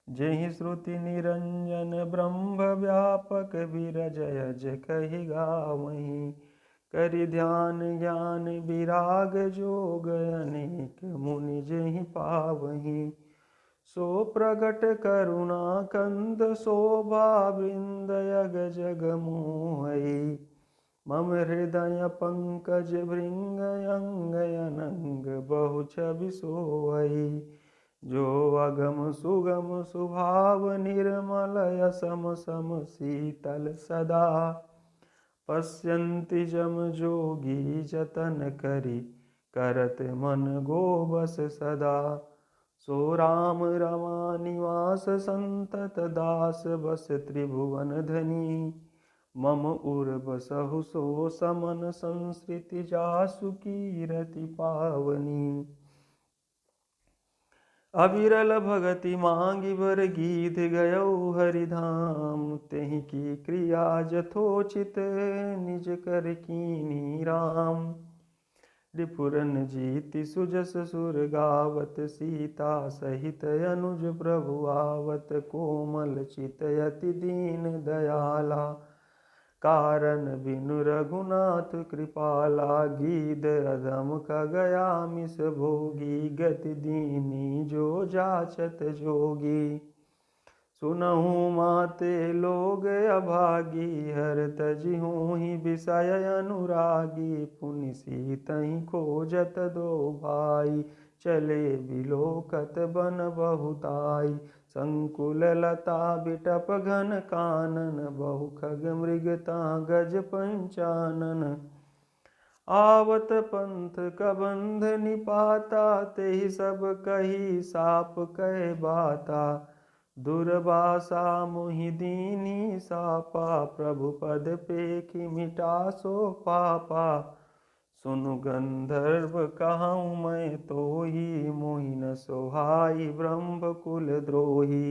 जहि श्रुति निरंजन ब्रह्म व्यापक विरजय जय कहि गावहीं करि ध्यान ज्ञान विराग जोग अनेक मुनि जहि पावहीं सो प्रगट करुणा कंद शोभा वृंदयग जग मोहई मम हृदय पंकज भृंग अंग अनंग बहु छवि सोई जो अगम सुगम सुभाव निर्मल असम सम शीतल सदा पश्यन्ति जम जोगी जतन करि करत मन गोबस सदा सो राम रमानिवास संतत दास बस त्रिभुवन धनी मम उर बसहु सो समन संस्कृति जासु कीरति पावनी अविरल भगति मांगी बर गीत गयो हरिधाम तेहि की क्रिया जथोचित निज कर कीनी राम रिपुरन जीति सुजस सुर गावत सीता सहित अनुज प्रभु आवत कोमल चितयति दीन दयाला कारण बिनु रघुनाथ कृपाला गीध अधम का गया मिस भोगी गति दीनी जो जाचत जोगी सुनहु माते लोग अभागी हर तजिहु ही विषय अनुरागी पुनि सीतहि खोजत दो भाई चले बिलोकत बन बहुताई संकुल लता बिटप घन कानन बहु खग मृगता गज पंचानन आवत पंथ कबंध निपाता तेहि सब कही साप कह बाता दुर्वासा मुहि दीनी सापा प्रभु पद पेखि मिटा सो पापा सुनु गंधर्व कहूँ मैं तोहि मोहि न सोहाई ब्रह्म कुल द्रोही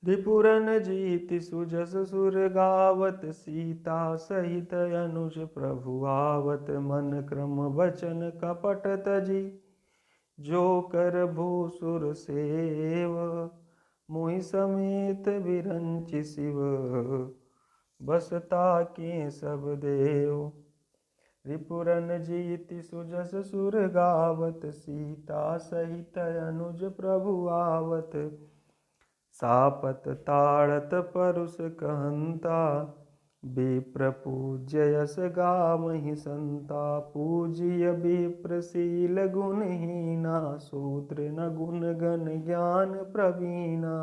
रिपुरन जीति सुजस सुर गावत सीता सहित अनुज प्रभु आवत मन क्रम वचन कपट तजी जो कर भूसुर सेव मोहि समेत विरंच शिव बसता के सब देव रिपुरन जीति सुजस सुर गावत सीता सहित अनुज प्रभु आवत सापत ताड़त परुष कहंता विप्र पूज्य यस गावहि संता पूज्य विप्रशील गुणहीना सूत्र न गुण गण ज्ञान प्रवीणा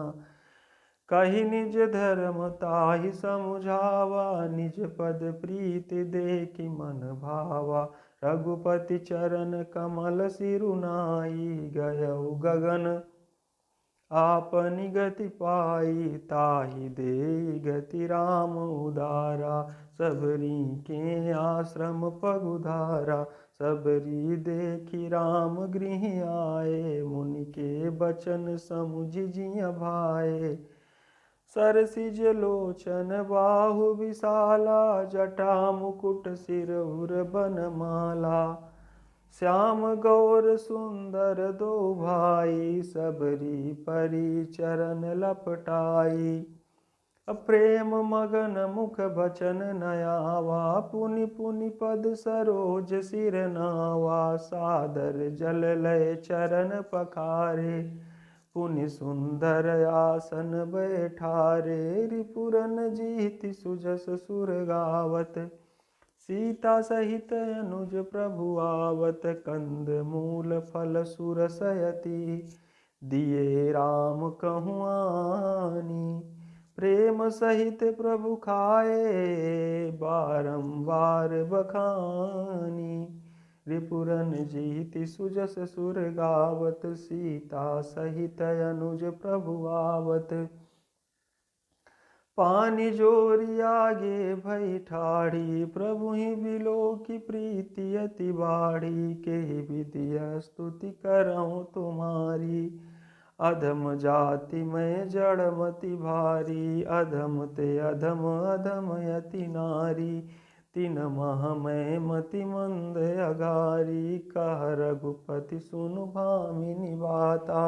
कहि निज धर्म ताहि समुझावा निज पद प्रीति देखि मन भावा रघुपति चरण कमल सिरुनाई गयउ गगन आपनि गति पाई ताहि दे गति राम उदारा सबरी के आश्रम पगुधारा सबरी देखि राम गृह आए मुनि के बचन समुझि जिय भाए सरसिज लोचन बाहु विशाला जटा मुकुट सिर उर बनमाला श्याम गौर सुंदर दो भाई सबरी परी चरण लपटाई अप्रेम मगन मुख बचन नयावा पुनि पुनि पद सरोज सिर नावा सादर जल लय चरण पखारे पुनि सुंदर आसन बैठारे रिपुरन जीति सुजस सुर गावत सीता सहित अनुज प्रभु आवत कंद मूल फल सुरसयति दिए राम कहुआनी प्रेम सहित प्रभु खाए बारंबार बखानी रिपुरन जीति सुजस सुर गावत सीता सहित अनुज प्रभु आवत पानी जोरी आगे भई ठाड़ी, प्रभु ही बिलो की प्रीति अति बाड़ी, के विधिया स्तुति करऊँ तुम्हारी। अधम जाति में जड़मति भारी, अधम ते अधम अधम यति नारी। तीन माह में मति मंद अगारी, कह रघुपति सुनु भामिनी बाता।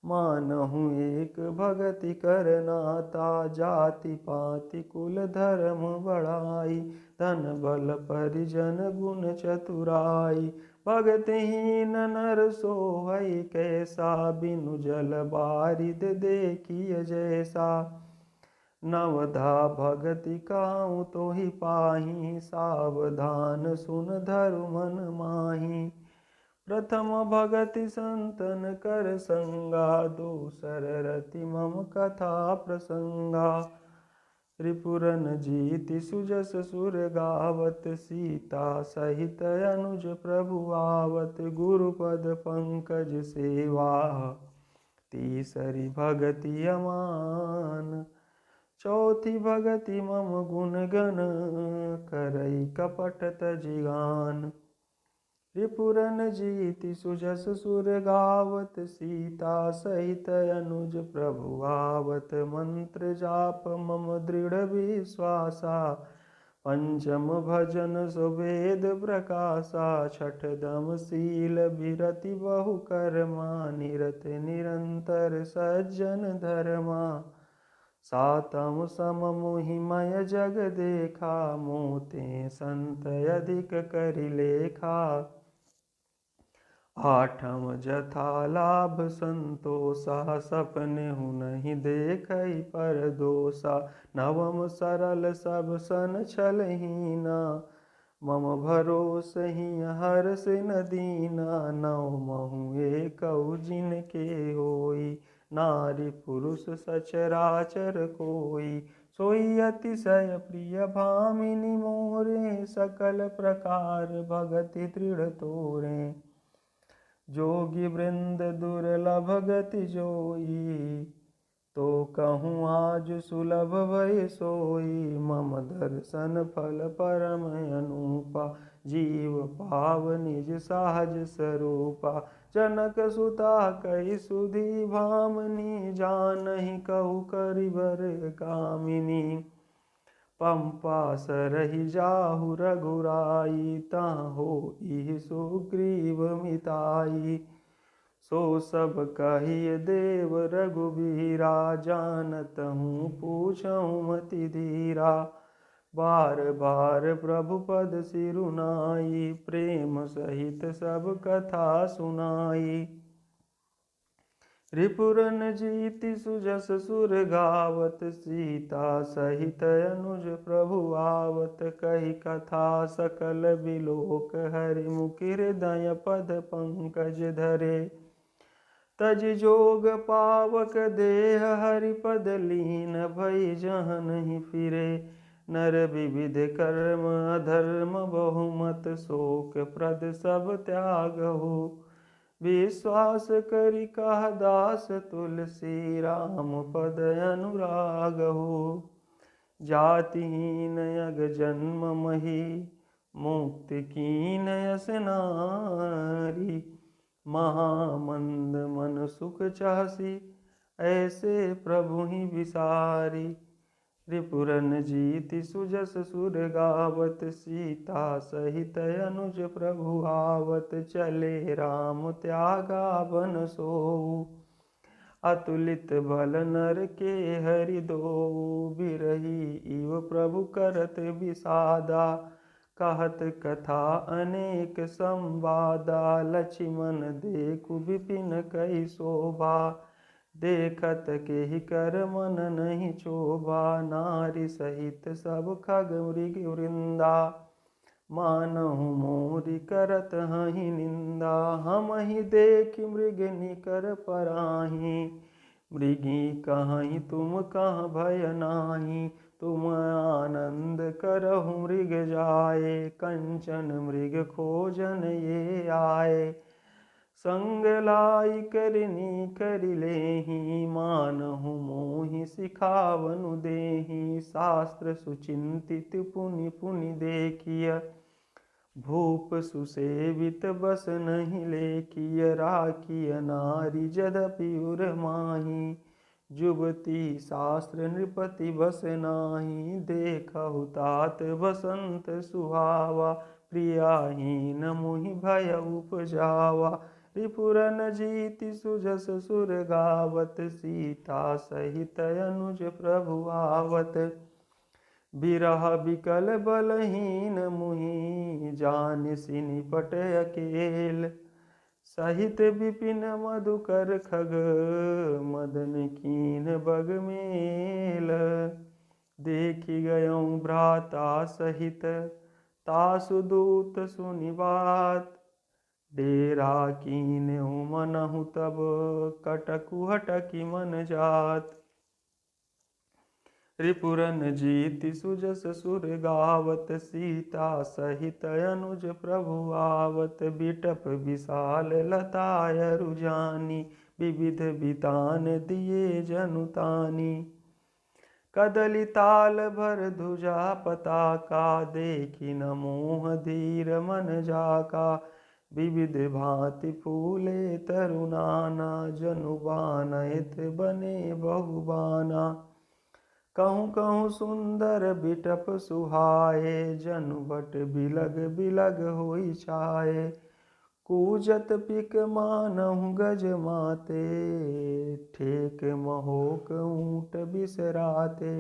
मानहु एक भगति कर नाता, जाति पाति कुल धर्म बढ़ाई। धन बल परिजन गुण चतुराई, भगतहीन नर सोहई कैसा। बिनु जल बारिद देखिय जैसा, नवधा भगति काहू तो ही पाही। सावधान सुन धरु मन माही, प्रथम भगति संतन कर संगा। दूसर रति मम कथा प्रसंगा, रिपुरन जीति सुजस सुर गावत। सीता सहित अनुज प्रभु आवत, गुरुपद पंकज सेवा। तीसरी भगति अमान, चौथी भगति मम गुण गण। करई कपट तजिगान, रिपुरन जीति सुजस सुर गावत। सीता सहित अनुज प्रभु आवत, मंत्र जाप मम दृढ़ विश्वासा। पंचम भजन सुवेद प्रकाशा, छठ दम शील बिरति बहु कर्मा। निरत निरंतर सज्जन धर्मा, सातम सम मोहिमय जग देखा। मोते संत अधिक करि लेखा, आठम जथा लाभ संतोषा। सपने हूँ नहीं देखई पर दोषा, नवम सरल सब सन छलहीना। मम भरोस ही हर्ष न दीना, नवमहु एकौ जिनके होई। नारी पुरुष सचराचर कोई, सोई अतिशय प्रिय भामिनी मोरे। सकल प्रकार भगति दृढ़ तोरे, जोगी वृंद दुर्लभ गति जोई। तो कहूँ आज सुलभ भय सोई, मम दर्शन फल परम अनूपा। जीव पाव निज सहज स्वरूपा, जनक सुता कही सुधी भामनी। जानहि कहु करिबर कामिनी, पंपा सरहि जाहु रघुराई। ताहु होई सुग्रीव मिताई, सो सब कहिय देव रघुबीरा। जानत हूँ पूछऊँ मति धीरा, बार बार प्रभु पद सिरुनाई। प्रेम सहित सब कथा सुनाई, रिपुरन जीति सुजस सुर गावत। सीता सहित अनुज प्रभु आवत, कही कथा सकल बिलोक हरि। मुखि हृदय पद पंकज धरे, तज जोग पावक देह हरिपद लीन। भई जहाँ नहीं फिरे, नर विविध कर्म अधर्म बहुमत। शोक प्रद सब त्याग हो, विश्वास करि कह दास तुलसी। राम पद अनुराग हो, जातिहीन अग जन्म मही। मुक्ति कीन यस नारी, महामंद मन सुख चाहसी। ऐसे प्रभु ही विसारी, रिपुरन जीति सुजस सुर गावत। सीता सहित अनुज प्रभु आवत, चले राम त्यागा बन सोऊ। अतुलित बल नर के हरि दोऊ, बिरही इव प्रभु करत विषादा। कहत कथा अनेक संवादा, लक्ष्मण देखु विपिन कई शोभा। देखत के ही कर मन नहीं चोभा, नारी सहित सब खग मृग वृंदा। मानहु मोरी करत हहि निंदा, हम ही देख मृग निकर पराही। मृगी कहीं तुम कहाँ भय नाही, तुम आनंद करहु मृग जाए। कंचन मृग खोजन ये आए, संग लाई करनी कर लेहि, मानहु मोहि सिखावनु देहि। शास्त्र सुचिंतित पुनि पुनि देखिय, भूप सुसेवित बस नहीं लेखिय। राखिय नारी जदपि उर माही, जुबती शास्त्र नृपति बस नाही। देखहु तात बसंत सुहावा, प्रियाहीन मुहि भय उपजावा। रिपुरन जीति सुजस सुर गावत, सीता सहित अनुज प्रभु आवत। बिरह बिकल बलहीन मुहि, जानिसि निपट अकेल। सहित विपिन मधुकर खग, मदन कीन बग मेल। देखि गयऊँ भ्राता सहित, तासु दूत सुनि बात। डेरा कीन्हु मनहु तब, कटकु हटकि मन जात। रिपुरन जीति सुजस सुर गावत, सीता सहित अनुज प्रभु आवत। बिटप विशाल लतायरु जानी, विविध बितान दिए जनुतानी। कदली ताल भर ध्वजा पताका, देखि न मोह धीर मन जाका। विविध भांति फूले तरुनाना, जनु बानैत बने बहुबाना। कहूँ कहूँ सुंदर बिटप सुहाए, जनु बट बिलग बिलग होई छाए। कूजत पिक मानहु गज माते, ठेक महोक ऊँट बिसराते।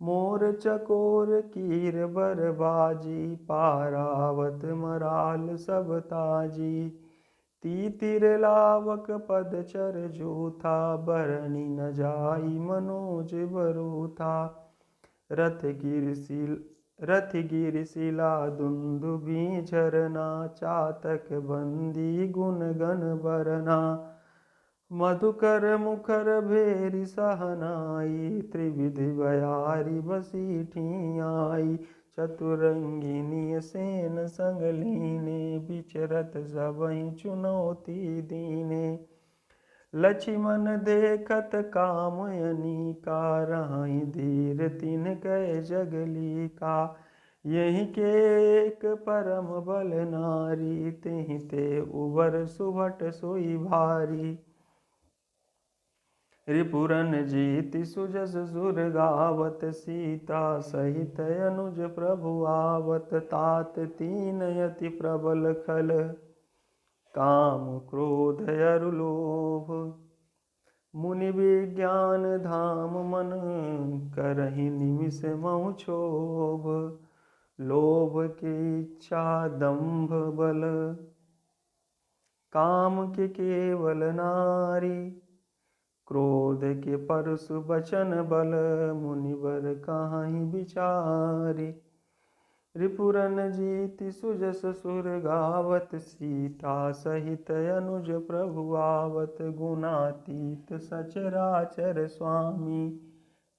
मोर चकोर कीर बरबाजी, पारावत मराल सब ताजी। तीतिर लावक पदचर जूथा, बरनी न जाई मनोज बरूथा। रथ गिरशिला दुंदुभि झरना, चातक बंदी गुण गण बरना। मधुकर मुखर भेरी सहनाई, त्रिविधि बयारी बसी ठियाई। चतुरंगिनी सेन संग लीने, बिचरत सबहि चुनौती दीने। लक्ष्मण देखत कामयनी का, रहाई धीर तिनकै जगली का। यही के एक परम बल नारी, तेहि ते उबर सुभट सोई भारी। रिपुरन जीति सुजस सुर गावत, सीता सहित अनुज प्रभु आवत। तात तीन यति प्रबल खल, काम क्रोध अरु लोभ। मुनि विज्ञान धाम मन, करहि निमिष महु क्षोभ। लोभ के इच्छा दंभ बल, काम के केवल नारी। क्रोध के परसु बचन बल, मुनिवर काहि बिचारी। रिपुरन जीति सुजस सुर गावत, सीता सहित अनुज प्रभु आवत। गुणातीत सचराचर स्वामी,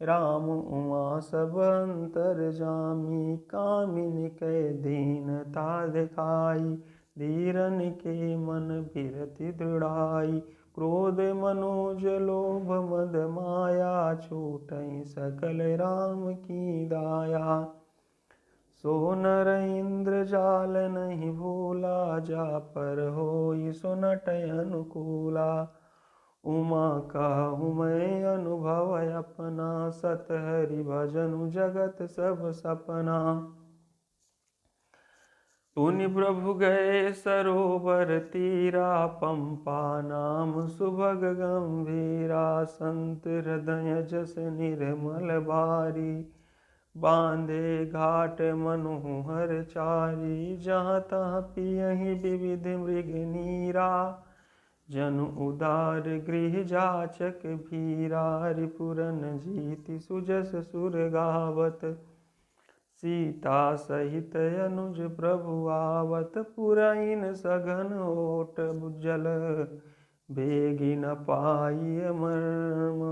राम उमा सब अंतर जामी। कामिनी कै दीनता दिखाई, धीरन के मन बिरति दृढ़ाई। क्रोध मनोज लोभ मद माया, छूटहि सकल राम की दाया। सो नर इंद्र जाल नहीं भूला, जा पर होई सो नटय अनुकूला। उमा कहूँ मैं अनुभव अपना, सत हरि भजनु जगत सब सपना। पुनि प्रभु गए सरोवर तीरा, पंपा नाम सुभग गंभीरा। संत हृदय जस निर्मल भारी, बांधे घाट मनु हर चारी। जहाँ तहाँ पियहि विविध मृग नीरा, जनु उदार गृह जाचक भीरा। रिपुरन जीति सुजस सुर गावत, सीता सहित अनुज प्रभु आवत। पुरहिन सघन ओट जल, बेगी न पाई मर्म।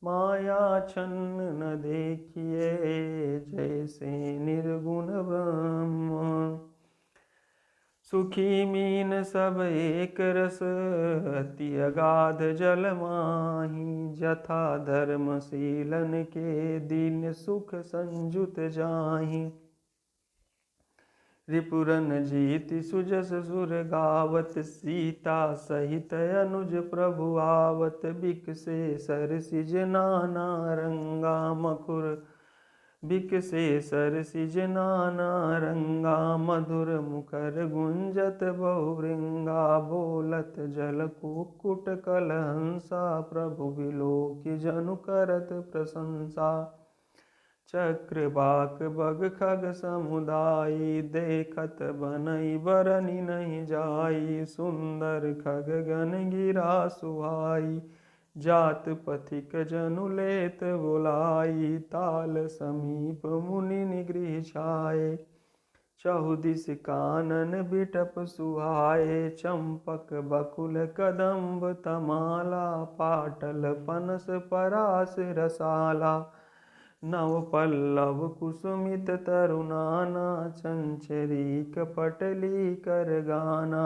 माया छन्न न देखिए, जैसे निर्गुण ब्रह्म। सुखी मीन सब एक रस, अति अगाध जल माही। जथा धर्मशीलन के दीन सुख संजुत जाहि। रिपुरन जीति सुजस सुर गावत, सीता सहित अनुज प्रभु आवत। बिकसे सरसिज नाना रंगा मखुर, बिकसे सरसिज नाना रंगा। मधुर मुखर गुंजत बहुरिंगा, बोलत जल कुक्कुट कलहंसा। प्रभु विलोकि जनु करत प्रशंसा। चक्रवाक बग खग समुदायी, देखत बनई बरनि नहीं जाई। सुंदर खग गण गिरा सुहाई, जात पथिक जनु लेत बुलाई। ताल समीप मुनि निगृह छाए, चहुदिस कानन बिटप सुहाए। चंपक बकुल कदम्ब तमाला, पाटल पनस परास रसाला। नव पल्लव कुसुमित तरुनाना, चंचरी कपटली कर गाना।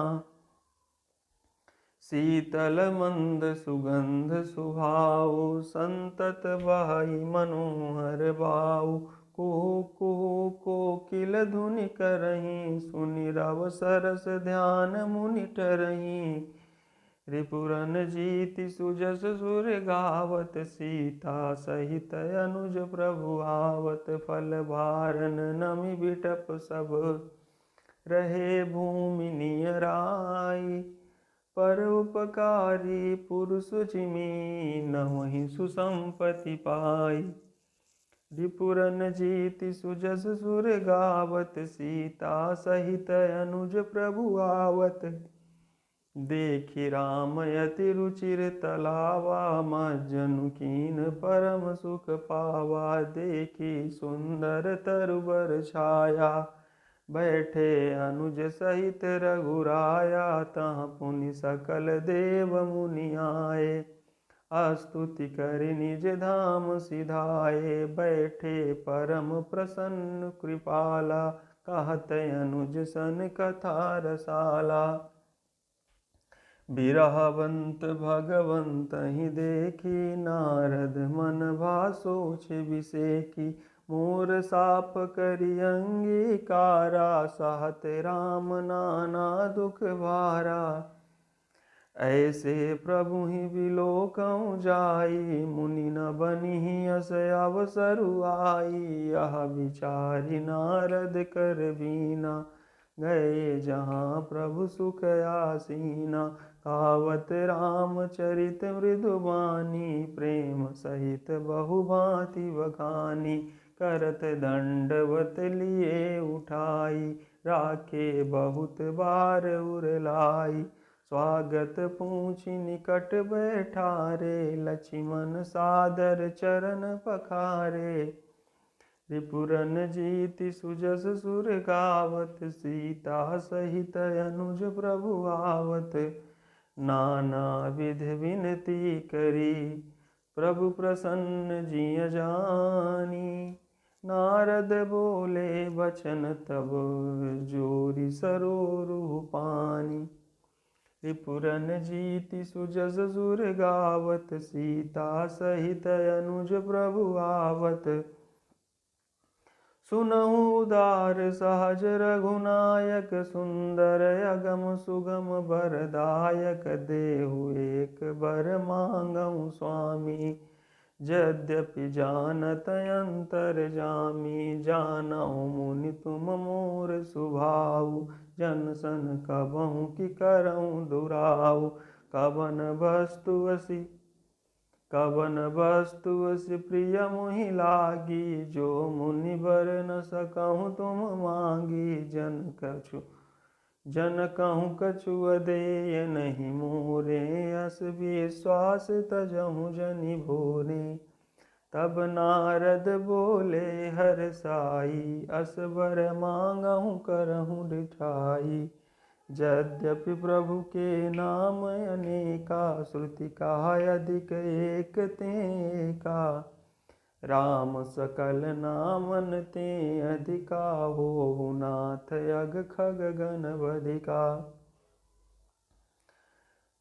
शीतल मंद सुगंध सुभाऊ, संतत बहई मनोहर बाऊ। कुहू कुहू कोकिल धुनि करहीं, सुनि रव सरस ध्यान मुनि टरहीं। रिपुरन जीति सुजस सुर गावत, सीता सहित अनुज प्रभु आवत। फल भारन नमि बिटप सब, रहे भूमि नियराई। पर उपकारी पुरुष जिमि, नवहि सुसंपत्ति पाई। रिपुरन जीति सुजस सुर गावत, सीता सहित अनुज प्रभु आवत। देखि राम यति रुचिर तलावा, मज्जनु कीन परम सुख पावा। देखि सुंदर तरुबर छाया, बैठे अनुज सहित रघुराया। तहाँ पुनि सकल देव मुनि आए, स्तुति करि निज धाम सिधाए। बैठे परम प्रसन्न कृपाला, कहत अनुज सन कथा रसाला। बिरहवंत भगवंत ही देखी, नारद मन भा सोच बिसेकी। मोर साप करि अंगीकारा, सहत राम नाना दुख भारा। ऐसे प्रभु ही विलोकऊँ जाई, मुनि न बनिहि अस अवसरु आई। यह विचारि नारद कर बीना, गए जहाँ प्रभु सुख आसीना। गावत रामचरित मृदुबानी, प्रेम सहित बहु भांति बखानी। करत दंडवत लिए उठाई, राखे बहुत बार उरलाई। स्वागत पूछि निकट बैठारे, लक्ष्मण सादर चरण पखारे। रिपुरन जीति सुजस सुर गावत, सीता सहित अनुज प्रभु आवत। नाना विध विनती करी, प्रभु प्रसन्न जिय जानी। नारद बोले बचन तब, जोरि सरोरु पानी। रिपुरन जीति सुजस सुर गावत, सीता सहित अनुज प्रभु आवत। सुनहु उदार सहज रघुनायक, सुंदर अगम सुगम बरदायक। देहु एक बर मांगहु स्वामी, यद्यपि जानत अंतर जामी। जानहु मुनि तुम मोर सुभाऊ, जन सन कबहु कि करऊँ दुराऊ। कवन वस्तु अति प्रिय मोहि लागी, जो मुनि बर न सकहु तुम मांगी। जन कहूँ कछु अदेय नहीं मोरे, अस विश्वास तजहु जनि भोरे। तब नारद बोले हर साई, अस बर मांगहु करहु डिठाई। यद्यपि प्रभु के नाम अनेका, श्रुति कहा अधिक एक तें एका। राम सकल नामन ते अधिका, हो नाथ अग खग गण बधिका।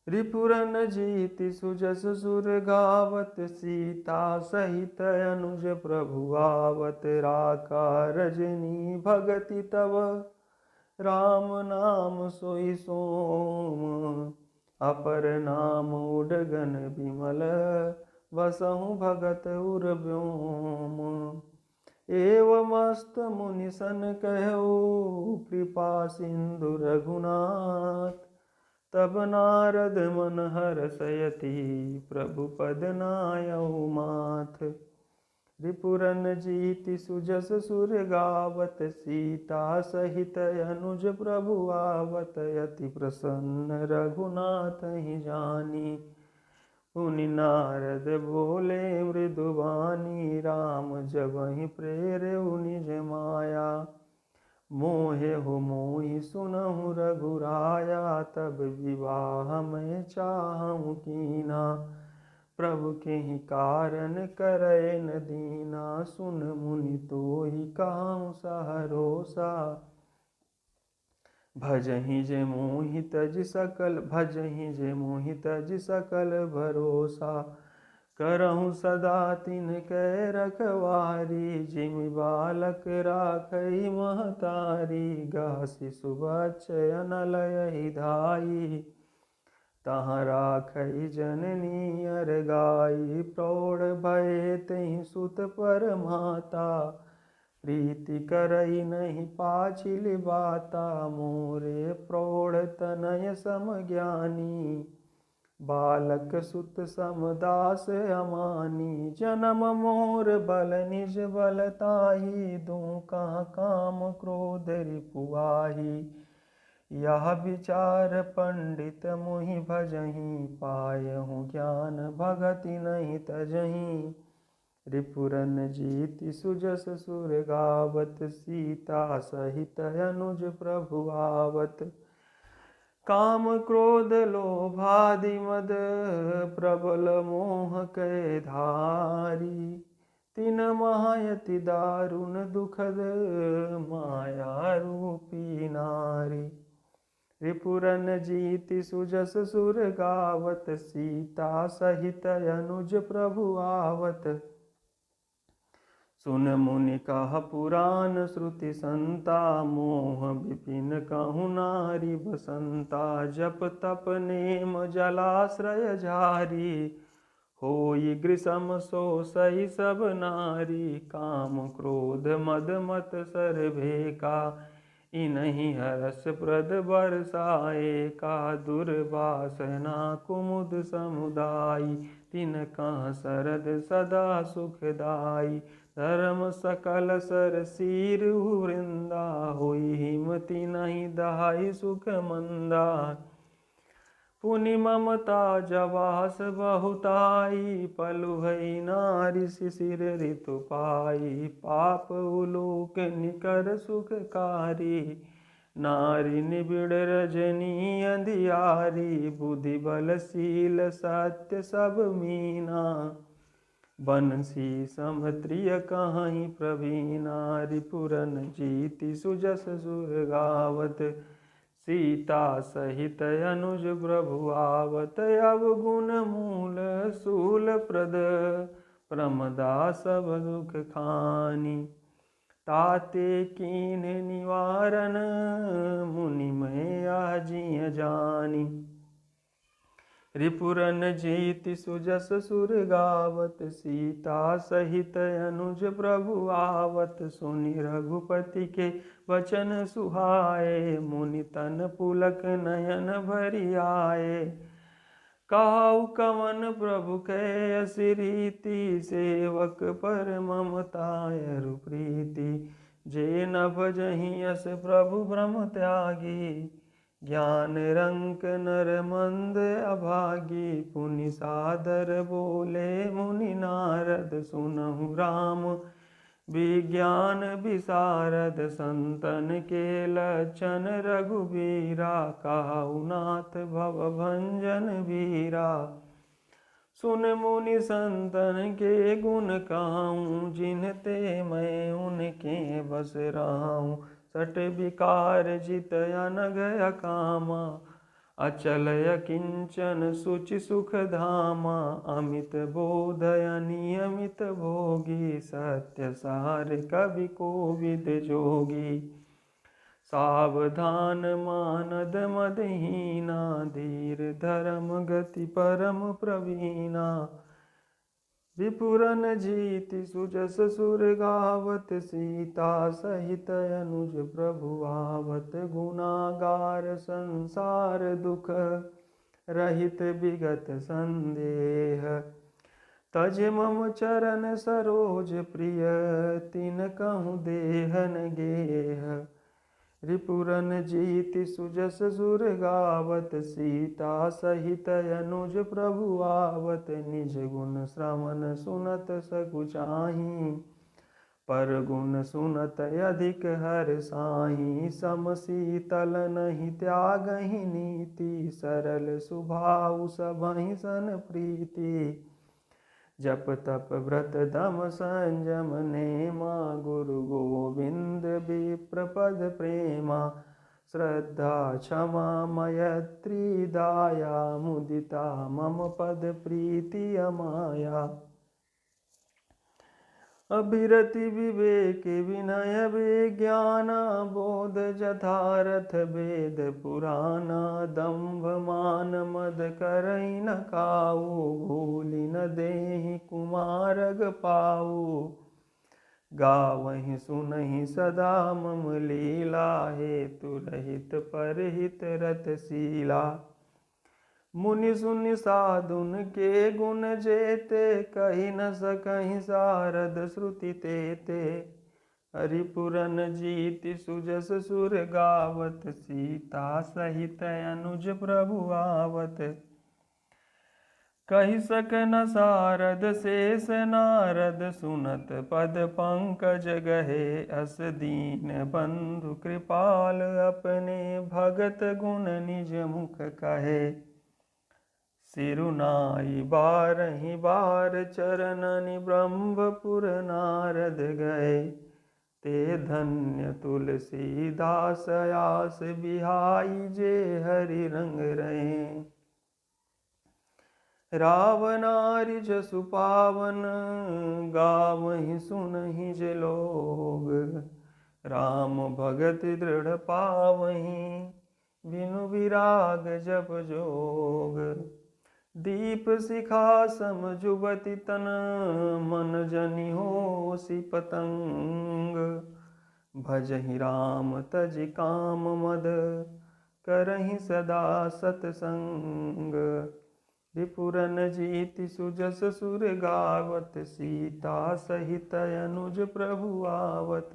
रिपुरन जीति सुजस सुर गावत, सीता सहित अनुज प्रभु आवत। राका रजनी भगति तव, राम नाम सोई सोम। अपर नाम उडगन बिमल, बसहु भगत उर व्योम। एवमस्त मुनि सन कहु, कृपा सिंधु रघुनाथ। तब नारद मन हर्षयति, प्रभु पद नायउ माथ। रिपुरन जीति सुजस सुर गावत, सीता सहित अनुज प्रभु आवत। अति प्रसन्न रघुनाथ ही जानी, पुनि नारद बोले मृदुबानी। राम जबहि प्रेरयु निज माया, मोहे हो मोहि सुनहु रघुराया। तब विवाह मैं चाहूँ कीना, प्रभु के ही कारण करय न दीना। सुन मुनि तोहि कहूँ सहरोसा, भजहि जे मोहि तज सकल भरोसा। करहु सदा तिनकै रखवारी, जिमि बालक राखई महतारी। गह शिशु बच्चय लयहि धाई, तहाँ राखई जननी अर गाई। प्रौढ़ भये तेहि सुत पर माता, प्रीति करई नहीं पाछिल बाता। मोरे प्रौढ़ तनय सम ज्ञानी, बालक सुत समदास अमानी। जन्म मोर बल निज बलताही, दूँ कहाँ काम क्रोध रिपुआही। यह विचार पंडित मुहि भजहीं, पायहु ज्ञान भगति नहीं तजहीं। रिपुरन जीति सुजस सुर गावत, सीता सहित अनुज प्रभु आवत। काम क्रोध लोभादि मद, प्रबल मोह कै धारी। तिन मायति दारुण दुखद, माया रूपी नारी। रिपुरन जीति सुजस सुर गावत, सीता सहित अनुज प्रभु आवत। सुन मुनि कह पुराण श्रुति संता, मोह विपिन कहु नारी बसंता। जप तप नेम जलाश्रय झारी, होई गृसम सो सही सब नारी। काम क्रोध मद मत सर्भे का, इनहि हरस प्रद बरसाए का। दुर्वासना कुमुद समुदायी, तिन कहाँ सरद सदा सुखदाई। धर्म सकल सर सीर वृंदा, होई हिमति नहीं दहाई सुख मंदा। पुनि ममता जवास बहुताई, पलुहई नारी शिशिर ऋतु पाई। पाप उलोक निकर सुखकारी, नारी निबिड़ रजनी अंधियारी। बुद्धि बल शील सत्य सब मीना, बंसी समत्रिय कहीं प्रवीणा। रिपुरन जीति सुजस सुर गावत, सीता सहित अनुज प्रभु आवत। अवगुण मूल शूल प्रद, प्रमदा सब दुख खानी। ताते कीन निवारण, मुनि मैं आजिय जानी। रिपुरन जीति सुजस सुर गावत, सीता सहित अनुज प्रभु आवत। सुनि रघुपति के वचन सुहाए, मुनि तन पुलक नयन भरि आए। कहु कवन प्रभु कै असी रीति, सेवक पर ममता अरु प्रीति। जे न भजहि अस प्रभु ब्रह्म त्यागी, ज्ञान रंक नर मंद अभागी। पुनि सादर बोले मुनि नारद, सुनहु राम विज्ञान विशारद। संतन के लक्षण रघुबीरा, कहु नाथ भव भंजन बीरा। सुन मुनि संतन के गुण कहूँ, जिनते मैं उनके बस रहूँ। सट विकार जित अनग अकामा, अचल अकिंचन सुचि सुख धामा। अमित बोध अनियमित भोगी, सत्य सार कवि कोविद जोगी। सावधान मानद मदहीना, धीर धर्म गति परम प्रवीणा। विपुरन जीति सुजस सुर गावत, सीता सहित अनुज प्रभु आवत। गुनागार संसार दुख रहित विगत संदेह, तज मम चरण सरोज प्रिय। तिन कहूँ देहन गेह, रिपुरन जीति सुजस सुर गावत। सीता सहित अनुज प्रभु आवत, निज गुण श्रवण सुनत सकुचाही। पर गुण सुनत अधिक हर साही, सम शीतल नहीं त्यागहि नीति। सरल स्वभाव सबहि सन प्रीति, जप तप व्रत दम संयम नेमा। गुरु गोविंद विप्र पद प्रेमा, श्रद्धा क्षमा मैत्री दाया। मुदिता मम पद प्रीति अमाया, अभिरति विवेक विनय विज्ञाना। बोध जथारथ वेद पुराना, दंभ मान मद करई न काऊ। भूलि न देहि कुमारग पाऊ, गावहि सुनहि सदा मम लीला। हेतु रहित परहित रतशीला, मुनि सुनि साधुन के गुण जेते। कहि न सकहि सारद श्रुति तेते, हरिपुरन जीति सुजस सुर गावत। सीता सहित अनुज प्रभु आवत, कहि सक न सारद शेष नारद। सुनत पद पंकज गहे, अस दीन बंधु कृपाल। अपने भगत गुण निज मुख कहे, सिरुनाई बारहि बार चरणनि। ब्रह्मपुर नारद गए, ते धन्य तुलसीदास आस। बिहाई जे हरि रंग रहे, रावनारि जसु पावन। गावहि सुनहि जे लोग, राम भगत दृढ़ पावहीं। बिनु विराग जप जोग, दीप शिखा सम जुबति तन। मन जनि होसि पतंग, भजहि राम तजि काम मद। करहि सदा सतसंग, विपुरन जीति सुजस सुर गावत। सीता सहित अनुज प्रभु आवत,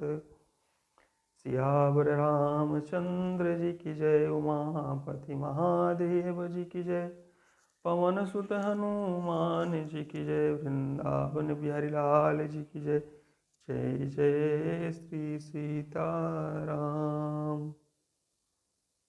सियावर रामचंद्र जी की जय। उमापति महादेव जी की जय, पवन सुत हनुमान जी की जय। वृंदावन बिहारी लाल जी की जय। जय जय श्री सीताराम।